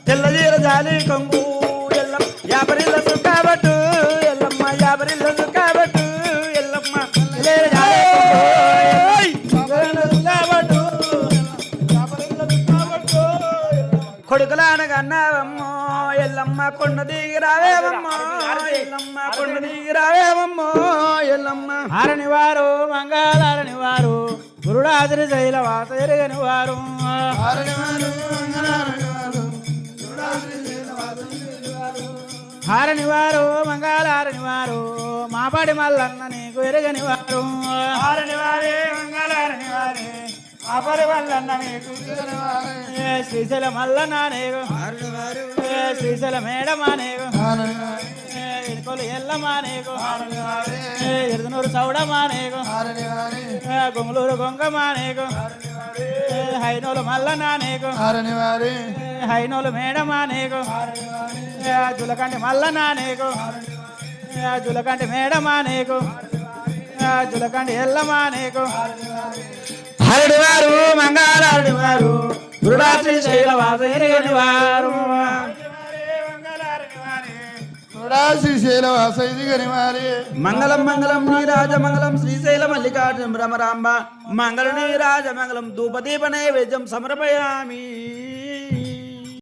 Speaker 1: తెల్లజీర జాలి కొంగు ఎల్లం యాబరిల్ల సుక్కబట్టు ఎల్లమ్మ యాబరిల్ల సుక్కబట్టు ఎల్లమ్మ కొడుకులానగన్నావమ్మో ఎల్లమ్మ కొండ దిగి రావేవమ్మో ఎల్లమ్మ కొండ దిగి రావేవమ్మో ఎల్లమ్మ
Speaker 4: ఆరని వారు మంగళారని వారు గురుడాదిరి శైల వాస ఎరగని వారు హారని వారు మంగళారని వారు మాపాడి మల్లన్న నీకు ఎరగని వారు
Speaker 1: ఆరని వారే మంగళారని వారే ఆపరి వల్లన్న నీకు
Speaker 4: శ్రీశైల మల్లన్న నీకు శ్రీశైల మేడమా నీకు ఇడుకోలు ఎల్లమ్మా నీకు ఎరుదునూరు చౌడమా నీకు గొంగులూరు గొంగమా నీకు హైనోలు మల్లన్న నీకు హైనోలు మేడమా నీకు జులకంటి మల్లన్న నీకు జులకంటి మేడమా నీకు జులకంటి ఎల్లమ్మా నీకు
Speaker 1: హరడి వారు మంగళారని వారు గురుడాశ్రీ శైల వాసని వారు
Speaker 3: శ్రీశైల వాసైదిగని వారి
Speaker 1: మంగళం మంగళం నీరాజ మంగళం శ్రీశైల మల్లికార్జున భ్రమరాంబ మంగళ నీరాజ మంగళం ధూపదీప నైవేద్యం సమర్పయామి